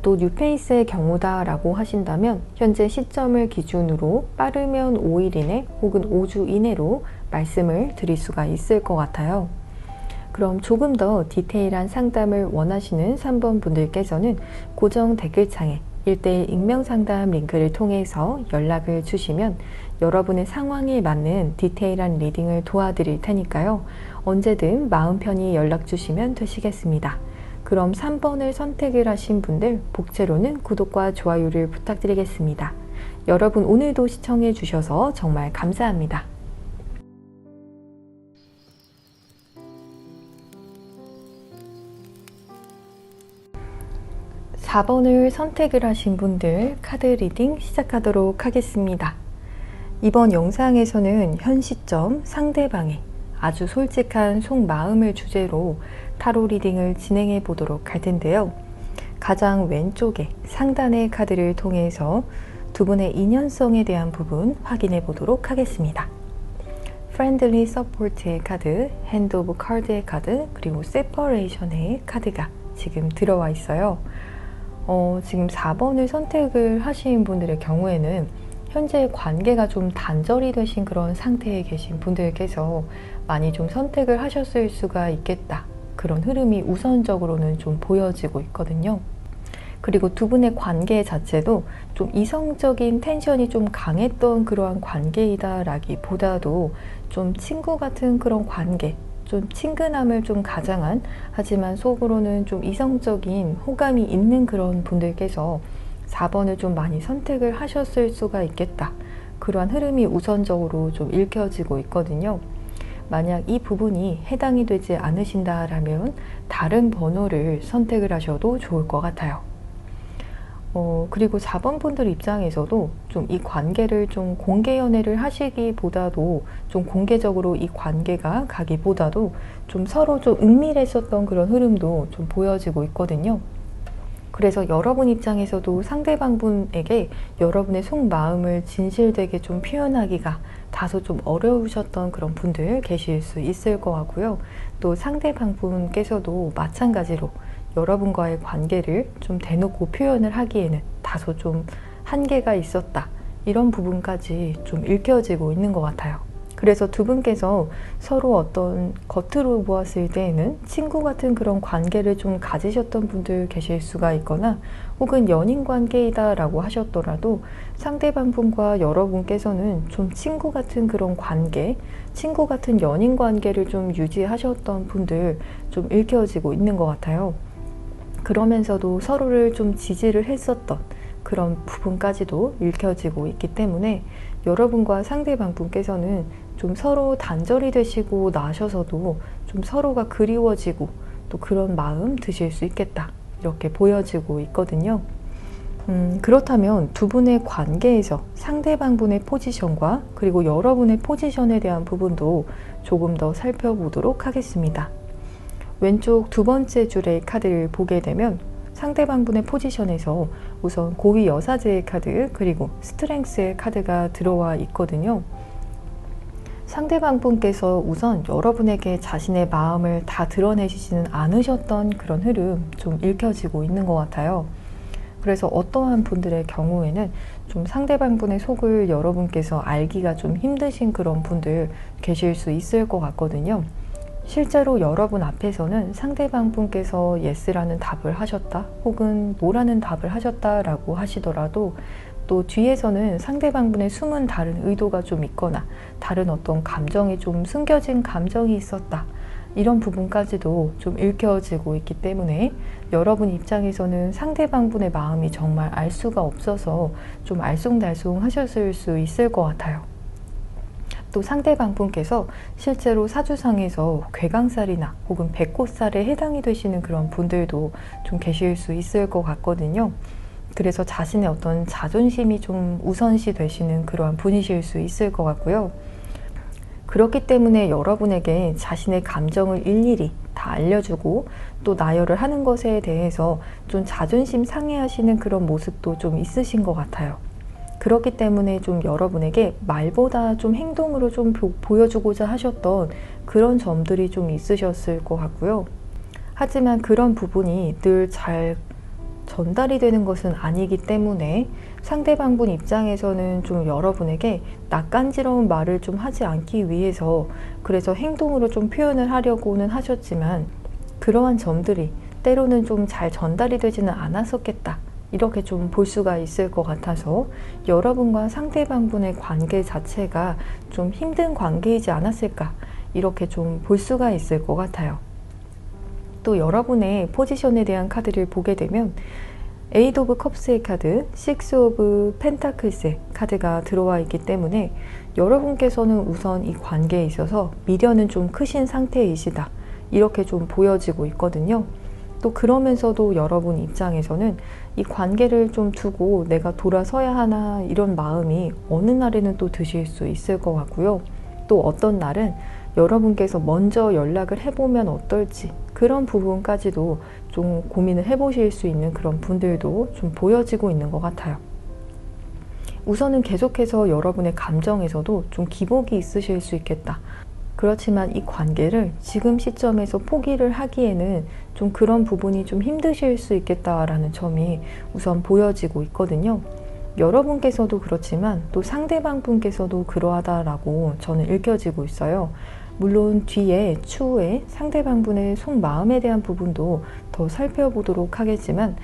또 뉴페이스의 경우다 라고 하신다면 현재 시점을 기준으로 빠르면 5일 이내 혹은 5주 이내로 말씀을 드릴 수가 있을 것 같아요. 그럼 조금 더 디테일한 상담을 원하시는 3번 분들께서는 고정 댓글창에 1:1 익명상담 링크를 통해서 연락을 주시면 여러분의 상황에 맞는 디테일한 리딩을 도와드릴 테니까요. 언제든 마음 편히 연락 주시면 되시겠습니다. 그럼 3번을 선택을 하신 분들 복채로는 구독과 좋아요를 부탁드리겠습니다. 여러분 오늘도 시청해 주셔서 정말 감사합니다. 4번을 선택을 하신 분들 카드 리딩 시작하도록 하겠습니다. 이번 영상에서는 현 시점 상대방의 아주 솔직한 속마음을 주제로 타로 리딩을 진행해 보도록 할 텐데요. 가장 왼쪽에 상단의 카드를 통해서 두 분의 인연성에 대한 부분 확인해 보도록 하겠습니다. Friendly Support의 카드, Hand of Cards의 카드, 그리고 Separation의 카드가 지금 들어와 있어요. 지금 4번을 선택을 하신 분들의 경우에는 현재 관계가 좀 단절이 되신 그런 상태에 계신 분들께서 많이 좀 선택을 하셨을 수가 있겠다, 그런 흐름이 우선적으로는 좀 보여지고 있거든요. 그리고 두 분의 관계 자체도 좀 이성적인 텐션이 좀 강했던 그러한 관계이다 라기보다도 좀 친구 같은 그런 관계, 좀 친근함을 좀 가장한, 하지만 속으로는 좀 이성적인 호감이 있는 그런 분들께서 4번을 좀 많이 선택을 하셨을 수가 있겠다, 그러한 흐름이 우선적으로 좀 읽혀지고 있거든요. 만약 이 부분이 해당이 되지 않으신다라면 다른 번호를 선택을 하셔도 좋을 것 같아요. 그리고 4번 분들 입장에서도 좀 이 관계를 좀 공개 연애를 하시기보다도 좀 공개적으로 이 관계가 가기보다도 좀 서로 좀 은밀했었던 그런 흐름도 좀 보여지고 있거든요. 그래서 여러분 입장에서도 상대방 분에게 여러분의 속마음을 진실되게 좀 표현하기가 다소 좀 어려우셨던 그런 분들 계실 수 있을 것 같고요. 또 상대방 분께서도 마찬가지로 여러분과의 관계를 좀 대놓고 표현을 하기에는 다소 좀 한계가 있었다, 이런 부분까지 좀 읽혀지고 있는 것 같아요. 그래서 두 분께서 서로 어떤 겉으로 보았을 때에는 친구 같은 그런 관계를 좀 가지셨던 분들 계실 수가 있거나 혹은 연인 관계이다 라고 하셨더라도 상대방 분과 여러분께서는 좀 친구 같은 그런 관계, 친구 같은 연인 관계를 좀 유지하셨던 분들 좀 읽혀지고 있는 것 같아요. 그러면서도 서로를 좀 지지를 했었던 그런 부분까지도 읽혀지고 있기 때문에 여러분과 상대방 분께서는 좀 서로 단절이 되시고 나셔서도 좀 서로가 그리워지고 또 그런 마음 드실 수 있겠다, 이렇게 보여지고 있거든요. 그렇다면 두 분의 관계에서 상대방 분의 포지션과 그리고 여러분의 포지션에 대한 부분도 조금 더 살펴보도록 하겠습니다. 왼쪽 두 번째 줄의 카드를 보게 되면 상대방 분의 포지션에서 우선 고위 여사제의 카드, 그리고 스트렝스의 카드가 들어와 있거든요. 상대방 분께서 우선 여러분에게 자신의 마음을 다 드러내시지는 않으셨던 그런 흐름 좀 읽혀지고 있는 것 같아요. 그래서 어떠한 분들의 경우에는 좀 상대방분의 속을 여러분께서 알기가 좀 힘드신 그런 분들 계실 수 있을 것 같거든요. 실제로 여러분 앞에서는 상대방분께서 yes라는 답을 하셨다 혹은 no라는 답을 하셨다라고 하시더라도 또 뒤에서는 상대방분의 숨은 다른 의도가 좀 있거나 다른 어떤 감정이 좀 숨겨진 감정이 있었다, 이런 부분까지도 좀 읽혀지고 있기 때문에 여러분 입장에서는 상대방분의 마음이 정말 알 수가 없어서 좀 알쏭달쏭 하셨을 수 있을 것 같아요. 또 상대방분께서 실제로 사주상에서 괴강살이나 혹은 백호살에 해당이 되시는 그런 분들도 좀 계실 수 있을 것 같거든요. 그래서 자신의 어떤 자존심이 좀 우선시 되시는 그러한 분이실 수 있을 것 같고요. 그렇기 때문에 여러분에게 자신의 감정을 일일이 다 알려주고 또 나열을 하는 것에 대해서 좀 자존심 상해하시는 그런 모습도 좀 있으신 것 같아요. 그렇기 때문에 좀 여러분에게 말보다 좀 행동으로 좀 보여주고자 하셨던 그런 점들이 좀 있으셨을 것 같고요. 하지만 그런 부분이 늘 잘 전달이 되는 것은 아니기 때문에 상대방분 입장에서는 좀 여러분에게 낯간지러운 말을 좀 하지 않기 위해서 그래서 행동으로 좀 표현을 하려고는 하셨지만 그러한 점들이 때로는 좀 잘 전달이 되지는 않았었겠다, 이렇게 좀 볼 수가 있을 것 같아서 여러분과 상대방분의 관계 자체가 좀 힘든 관계이지 않았을까, 이렇게 좀 볼 수가 있을 것 같아요. 또 여러분의 포지션에 대한 카드를 보게 되면 에이드 오브 컵스의 카드, 식스 오브 펜타클스의 카드가 들어와 있기 때문에 여러분께서는 우선 이 관계에 있어서 미련은 좀 크신 상태이시다, 이렇게 좀 보여지고 있거든요. 또 그러면서도 여러분 입장에서는 이 관계를 좀 두고 내가 돌아서야 하나, 이런 마음이 어느 날에는 또 드실 수 있을 것 같고요. 또 어떤 날은 여러분께서 먼저 연락을 해보면 어떨지, 그런 부분까지도 좀 고민을 해보실 수 있는 그런 분들도 좀 보여지고 있는 것 같아요. 우선은 계속해서 여러분의 감정에서도 좀 기복이 있으실 수 있겠다. 그렇지만 이 관계를 지금 시점에서 포기를 하기에는 좀 그런 부분이 좀 힘드실 수 있겠다라는 점이 우선 보여지고 있거든요. 여러분께서도 그렇지만 또 상대방 분께서도 그러하다라고 저는 읽혀지고 있어요. 물론 뒤에 추후에 상대방 분의 속마음에 대한 부분도 더 살펴보도록 하겠지만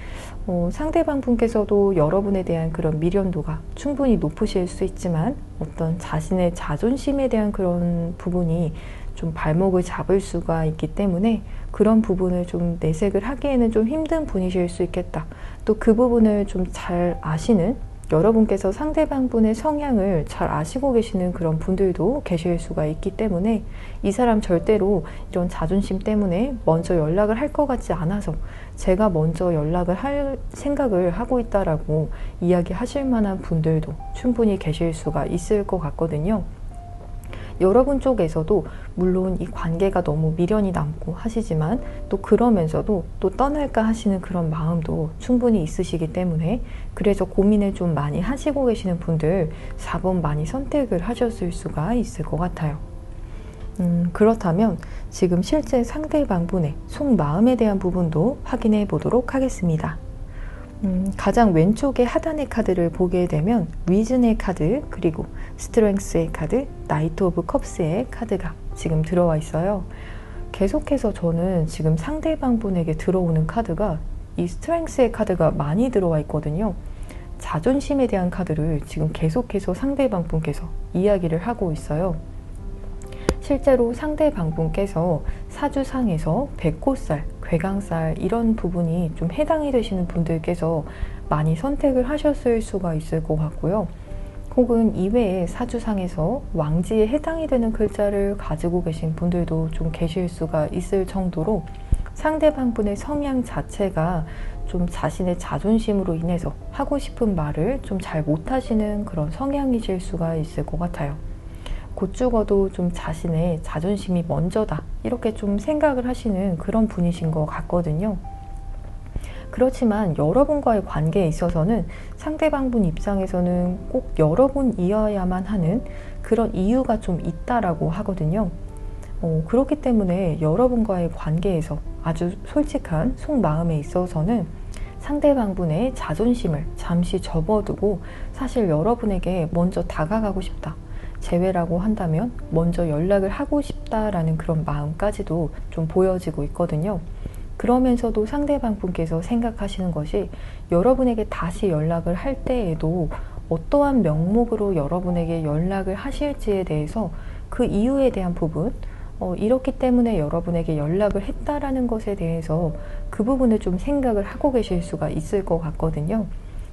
상대방 분께서도 여러분에 대한 그런 미련도가 충분히 높으실 수 있지만 어떤 자신의 자존심에 대한 그런 부분이 좀 발목을 잡을 수가 있기 때문에 그런 부분을 좀 내색을 하기에는 좀 힘든 분이실 수 있겠다. 또 그 부분을 좀 잘 아시는, 여러분께서 상대방 분의 성향을 잘 아시고 계시는 그런 분들도 계실 수가 있기 때문에 이 사람 절대로 이런 자존심 때문에 먼저 연락을 할 것 같지 않아서 제가 먼저 연락을 할 생각을 하고 있다라고 이야기하실 만한 분들도 충분히 계실 수가 있을 것 같거든요. 여러분 쪽에서도 물론 이 관계가 너무 미련이 남고 하시지만 또 그러면서도 또 떠날까 하시는 그런 마음도 충분히 있으시기 때문에 그래서 고민을 좀 많이 하시고 계시는 분들 4번 많이 선택을 하셨을 수가 있을 것 같아요. 그렇다면 지금 실제 상대방분의 속마음에 대한 부분도 확인해 보도록 하겠습니다. 가장 왼쪽의 하단의 카드를 보게 되면 위즌의 카드, 그리고 스트렝스의 카드, 나이트 오브 컵스의 카드가 지금 들어와 있어요. 계속해서 저는 지금 상대방 분에게 들어오는 카드가 이 스트렝스의 카드가 많이 들어와 있거든요. 자존심에 대한 카드를 지금 계속해서 상대방 분께서 이야기를 하고 있어요. 실제로 상대방 분께서 사주상에서 백호살, 괴강살 이런 부분이 좀 해당이 되시는 분들께서 많이 선택을 하셨을 수가 있을 것 같고요. 혹은 이외에 사주상에서 왕지에 해당이 되는 글자를 가지고 계신 분들도 좀 계실 수가 있을 정도로 상대방 분의 성향 자체가 좀 자신의 자존심으로 인해서 하고 싶은 말을 좀 잘 못하시는 그런 성향이실 수가 있을 것 같아요. 곧 죽어도 좀 자신의 자존심이 먼저다 이렇게 좀 생각을 하시는 그런 분이신 것 같거든요. 그렇지만 여러분과의 관계에 있어서는 상대방 분 입장에서는 꼭 여러분이어야만 하는 그런 이유가 좀 있다라고 하거든요. 그렇기 때문에 여러분과의 관계에서 아주 솔직한 속마음에 있어서는 상대방분의 자존심을 잠시 접어두고 사실 여러분에게 먼저 다가가고 싶다, 재회라고 한다면 먼저 연락을 하고 싶다라는 그런 마음까지도 좀 보여지고 있거든요. 그러면서도 상대방분께서 생각하시는 것이 여러분에게 다시 연락을 할 때에도 어떠한 명목으로 여러분에게 연락을 하실지에 대해서 그 이유에 대한 부분, 이렇기 때문에 여러분에게 연락을 했다라는 것에 대해서 그 부분을 좀 생각을 하고 계실 수가 있을 것 같거든요.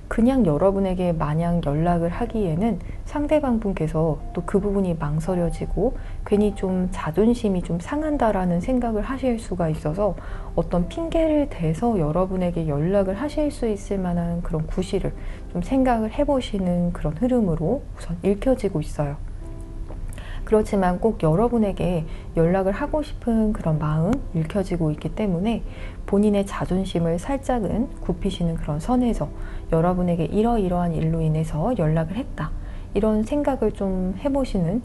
그냥 여러분에게 마냥 연락을 하기에는 상대방분께서 또 그 부분이 망설여지고 괜히 좀 자존심이 좀 상한다라는 생각을 하실 수가 있어서 어떤 핑계를 대서 여러분에게 연락을 하실 수 있을 만한 그런 구실을 좀 생각을 해보시는 그런 흐름으로 우선 읽혀지고 있어요. 그렇지만 꼭 여러분에게 연락을 하고 싶은 그런 마음 읽혀지고 있기 때문에 본인의 자존심을 살짝은 굽히시는 그런 선에서 여러분에게 이러이러한 일로 인해서 연락을 했다, 이런 생각을 좀 해보시는,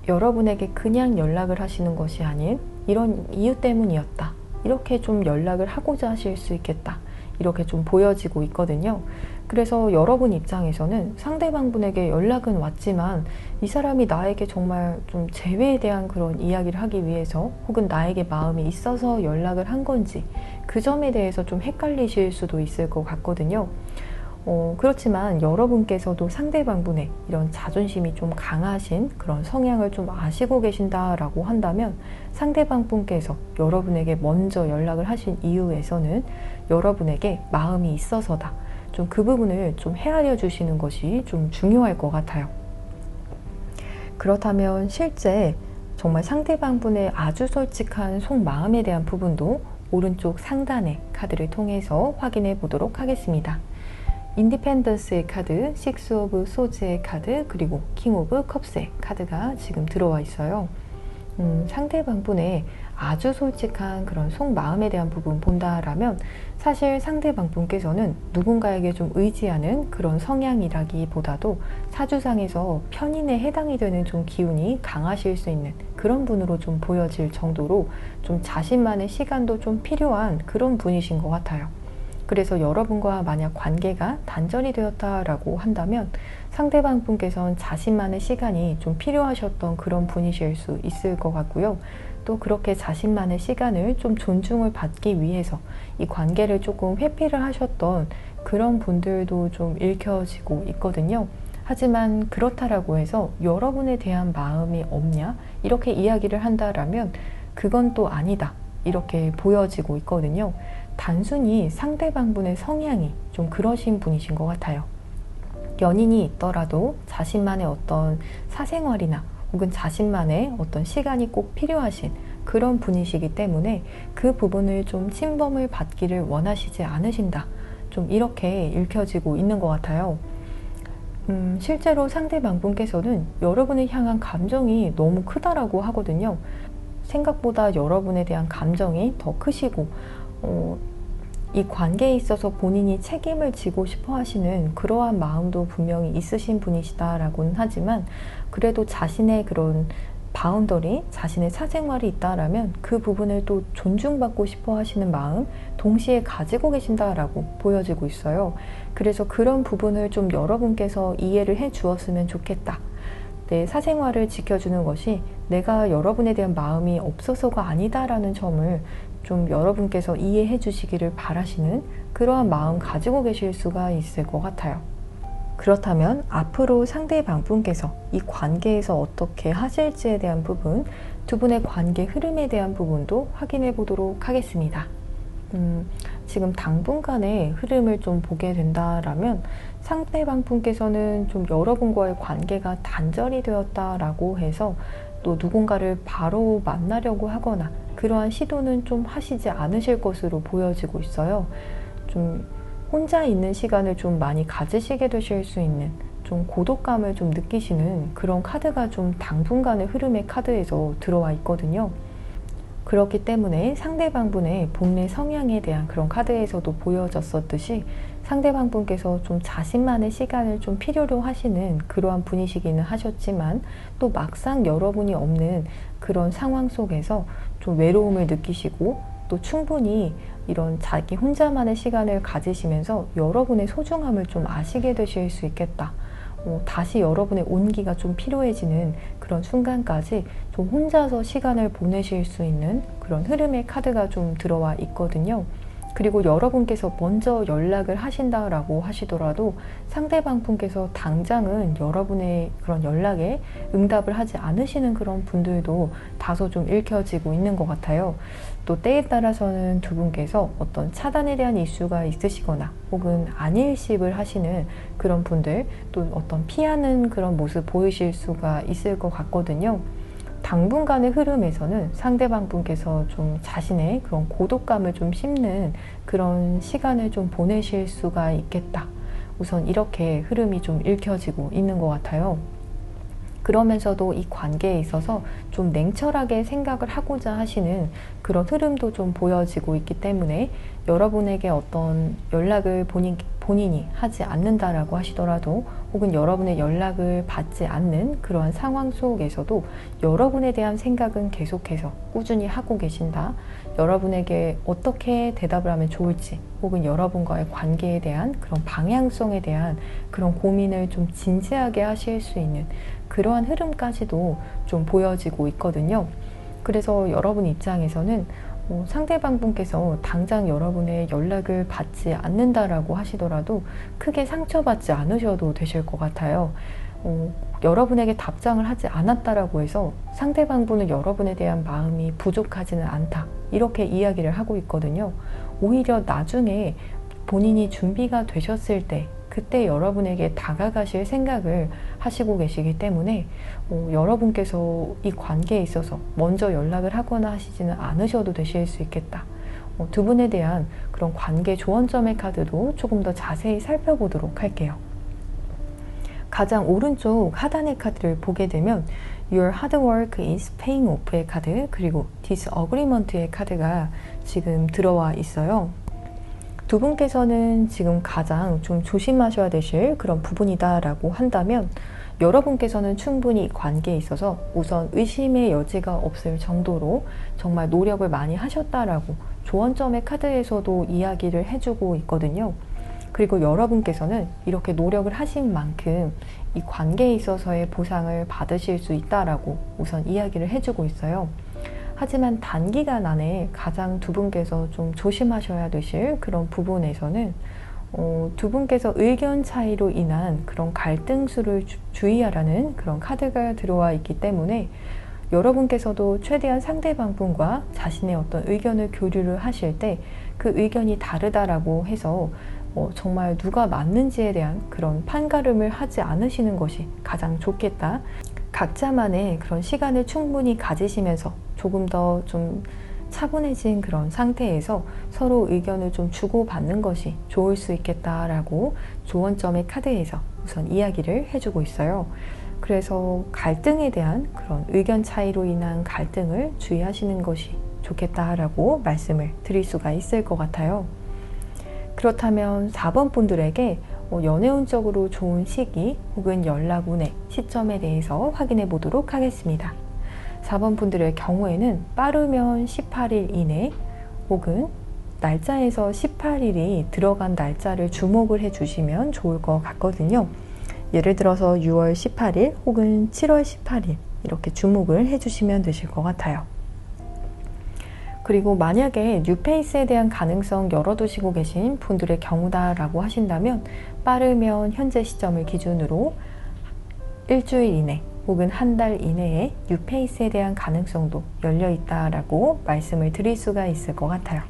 여러분에게 그냥 연락을 하시는 것이 아닌 이런 이유 때문이었다, 이렇게 좀 연락을 하고자 하실 수 있겠다, 이렇게 좀 보여지고 있거든요. 그래서 여러분 입장에서는 상대방분에게 연락은 왔지만 이 사람이 나에게 정말 좀 재회에 대한 그런 이야기를 하기 위해서 혹은 나에게 마음이 있어서 연락을 한 건지 그 점에 대해서 좀 헷갈리실 수도 있을 것 같거든요. 그렇지만 여러분께서도 상대방분의 이런 자존심이 좀 강하신 그런 성향을 좀 아시고 계신다라고 한다면 상대방분께서 여러분에게 먼저 연락을 하신 이유에서는 여러분에게 마음이 있어서다, 좀 그 부분을 좀 헤아려 주시는 것이 좀 중요할 것 같아요. 그렇다면 실제 정말 상대방분의 아주 솔직한 속마음에 대한 부분도 오른쪽 상단의 카드를 통해서 확인해 보도록 하겠습니다. 인디펜던스의 카드, 식스 오브 소즈의 카드, 그리고 킹 오브 컵스의 카드가 지금 들어와 있어요. 상대방분의 아주 솔직한 그런 속마음에 대한 부분 본다라면 사실 상대방분께서는 누군가에게 좀 의지하는 그런 성향이라기보다도 사주상에서 편인에 해당이 되는 좀 기운이 강하실 수 있는 그런 분으로 좀 보여질 정도로 좀 자신만의 시간도 좀 필요한 그런 분이신 것 같아요. 그래서 여러분과 만약 관계가 단절이 되었다라고 한다면 상대방 분께서는 자신만의 시간이 좀 필요하셨던 그런 분이실 수 있을 것 같고요. 또 그렇게 자신만의 시간을 좀 존중을 받기 위해서 이 관계를 조금 회피를 하셨던 그런 분들도 좀 읽혀지고 있거든요. 하지만 그렇다라고 해서 여러분에 대한 마음이 없냐? 이렇게 이야기를 한다라면 그건 또 아니다, 이렇게 보여지고 있거든요. 단순히 상대방분의 성향이 좀 그러신 분이신 것 같아요. 연인이 있더라도 자신만의 어떤 사생활이나 혹은 자신만의 어떤 시간이 꼭 필요하신 그런 분이시기 때문에 그 부분을 좀 침범을 받기를 원하시지 않으신다, 좀 이렇게 읽혀지고 있는 것 같아요. 실제로 상대방분께서는 여러분을 향한 감정이 너무 크다라고 하거든요. 생각보다 여러분에 대한 감정이 더 크시고 이 관계에 있어서 본인이 책임을 지고 싶어 하시는 그러한 마음도 분명히 있으신 분이시다라고는 하지만 그래도 자신의 그런 바운더리, 자신의 사생활이 있다라면 그 부분을 또 존중받고 싶어 하시는 마음 동시에 가지고 계신다라고 보여지고 있어요. 그래서 그런 부분을 좀 여러분께서 이해를 해 주었으면 좋겠다. 내 사생활을 지켜주는 것이 내가 여러분에 대한 마음이 없어서가 아니다라는 점을 좀 여러분께서 이해해 주시기를 바라시는 그러한 마음 가지고 계실 수가 있을 것 같아요. 그렇다면 앞으로 상대방분께서 이 관계에서 어떻게 하실지에 대한 부분, 두 분의 관계 흐름에 대한 부분도 확인해 보도록 하겠습니다. 지금 당분간의 흐름을 좀 보게 된다라면 상대방분께서는 좀 여러분과의 관계가 단절이 되었다라고 해서 또 누군가를 바로 만나려고 하거나 그러한 시도는 좀 하시지 않으실 것으로 보여지고 있어요. 좀 혼자 있는 시간을 좀 많이 가지시게 되실 수 있는, 좀 고독감을 좀 느끼시는 그런 카드가 좀 당분간의 흐름의 카드에서 들어와 있거든요. 그렇기 때문에 상대방분의 본래 성향에 대한 그런 카드에서도 보여졌었듯이 상대방분께서 좀 자신만의 시간을 좀 필요로 하시는 그러한 분이시기는 하셨지만 또 막상 여러분이 없는 그런 상황 속에서 좀 외로움을 느끼시고 또 충분히 이런 자기 혼자만의 시간을 가지시면서 여러분의 소중함을 좀 아시게 되실 수 있겠다. 다시 여러분의 온기가 좀 필요해지는 그런 순간까지 좀 혼자서 시간을 보내실 수 있는 그런 흐름의 카드가 좀 들어와 있거든요. 그리고 여러분께서 먼저 연락을 하신다라고 하시더라도 상대방 분께서 당장은 여러분의 그런 연락에 응답을 하지 않으시는 그런 분들도 다소 좀 읽혀지고 있는 것 같아요. 또 때에 따라서는 두 분께서 어떤 차단에 대한 이슈가 있으시거나 혹은 안일십을 하시는 그런 분들, 또 어떤 피하는 그런 모습 보이실 수가 있을 것 같거든요. 당분간의 흐름에서는 상대방 분께서 좀 자신의 그런 고독감을 좀 씹는 그런 시간을 좀 보내실 수가 있겠다. 우선 이렇게 흐름이 좀 읽혀지고 있는 것 같아요. 그러면서도 이 관계에 있어서 좀 냉철하게 생각을 하고자 하시는 그런 흐름도 좀 보여지고 있기 때문에 여러분에게 어떤 연락을 본인이 하지 않는다라고 하시더라도 혹은 여러분의 연락을 받지 않는 그러한 상황 속에서도 여러분에 대한 생각은 계속해서 꾸준히 하고 계신다. 여러분에게 어떻게 대답을 하면 좋을지 혹은 여러분과의 관계에 대한 그런 방향성에 대한 그런 고민을 좀 진지하게 하실 수 있는 그러한 흐름까지도 좀 보여지고 있거든요. 그래서 여러분 입장에서는 상대방 분께서 당장 여러분의 연락을 받지 않는다라고 하시더라도 크게 상처받지 않으셔도 되실 것 같아요. 여러분에게 답장을 하지 않았다라고 해서 상대방 분은 여러분에 대한 마음이 부족하지는 않다. 이렇게 이야기를 하고 있거든요. 오히려 나중에 본인이 준비가 되셨을 때 그때 여러분에게 다가가실 생각을 하시고 계시기 때문에 여러분께서 이 관계에 있어서 먼저 연락을 하거나 하시지는 않으셔도 되실 수 있겠다. 두 분에 대한 그런 관계 조언점의 카드도 조금 더 자세히 살펴보도록 할게요. 가장 오른쪽 하단의 카드를 보게 되면 Your hard work is paying off의 카드, 그리고 Disagreement의 카드가 지금 들어와 있어요. 두 분께서는 지금 가장 좀 조심하셔야 되실 그런 부분이다 라고 한다면 여러분께서는 충분히 관계에 있어서 우선 의심의 여지가 없을 정도로 정말 노력을 많이 하셨다라고 조언점의 카드에서도 이야기를 해주고 있거든요. 그리고 여러분께서는 이렇게 노력을 하신 만큼 이 관계에 있어서의 보상을 받으실 수 있다라고 우선 이야기를 해주고 있어요. 하지만 단기간 안에 가장 두 분께서 좀 조심하셔야 되실 그런 부분에서는 두 분께서 의견 차이로 인한 그런 갈등수를 주의하라는 그런 카드가 들어와 있기 때문에 여러분께서도 최대한 상대방 분과 자신의 어떤 의견을 교류를 하실 때 그 의견이 다르다라고 해서 정말 누가 맞는지에 대한 그런 판가름을 하지 않으시는 것이 가장 좋겠다. 각자만의 그런 시간을 충분히 가지시면서 조금 더 좀 차분해진 그런 상태에서 서로 의견을 좀 주고받는 것이 좋을 수 있겠다라고 조언점의 카드에서 우선 이야기를 해주고 있어요. 그래서 갈등에 대한 그런 의견 차이로 인한 갈등을 주의하시는 것이 좋겠다라고 말씀을 드릴 수가 있을 것 같아요. 그렇다면 4번 분들에게 연애운적으로 좋은 시기 혹은 연락 운의 시점에 대해서 확인해 보도록 하겠습니다. 4번 분들의 경우에는 빠르면 18일 이내 혹은 날짜에서 18일이 들어간 날짜를 주목을 해 주시면 좋을 것 같거든요. 예를 들어서 6월 18일 혹은 7월 18일 이렇게 주목을 해 주시면 되실 것 같아요. 그리고 만약에 뉴페이스에 대한 가능성 열어두시고 계신 분들의 경우다라고 하신다면 빠르면 현재 시점을 기준으로 일주일 이내 혹은 한 달 이내에 뉴페이스에 대한 가능성도 열려있다라고 말씀을 드릴 수가 있을 것 같아요.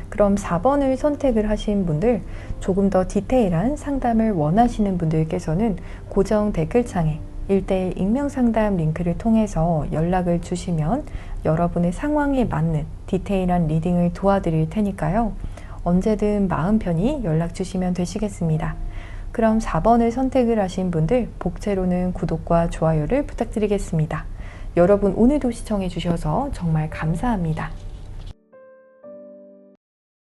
그럼 4번을 선택을 하신 분들, 조금 더 디테일한 상담을 원하시는 분들께서는 고정 댓글창에 1:1 익명상담 링크를 통해서 연락을 주시면 여러분의 상황에 맞는 디테일한 리딩을 도와드릴 테니까요. 언제든 마음 편히 연락 주시면 되시겠습니다. 그럼 4번을 선택을 하신 분들, 복채로는 구독과 좋아요를 부탁드리겠습니다. 여러분 오늘도 시청해 주셔서 정말 감사합니다.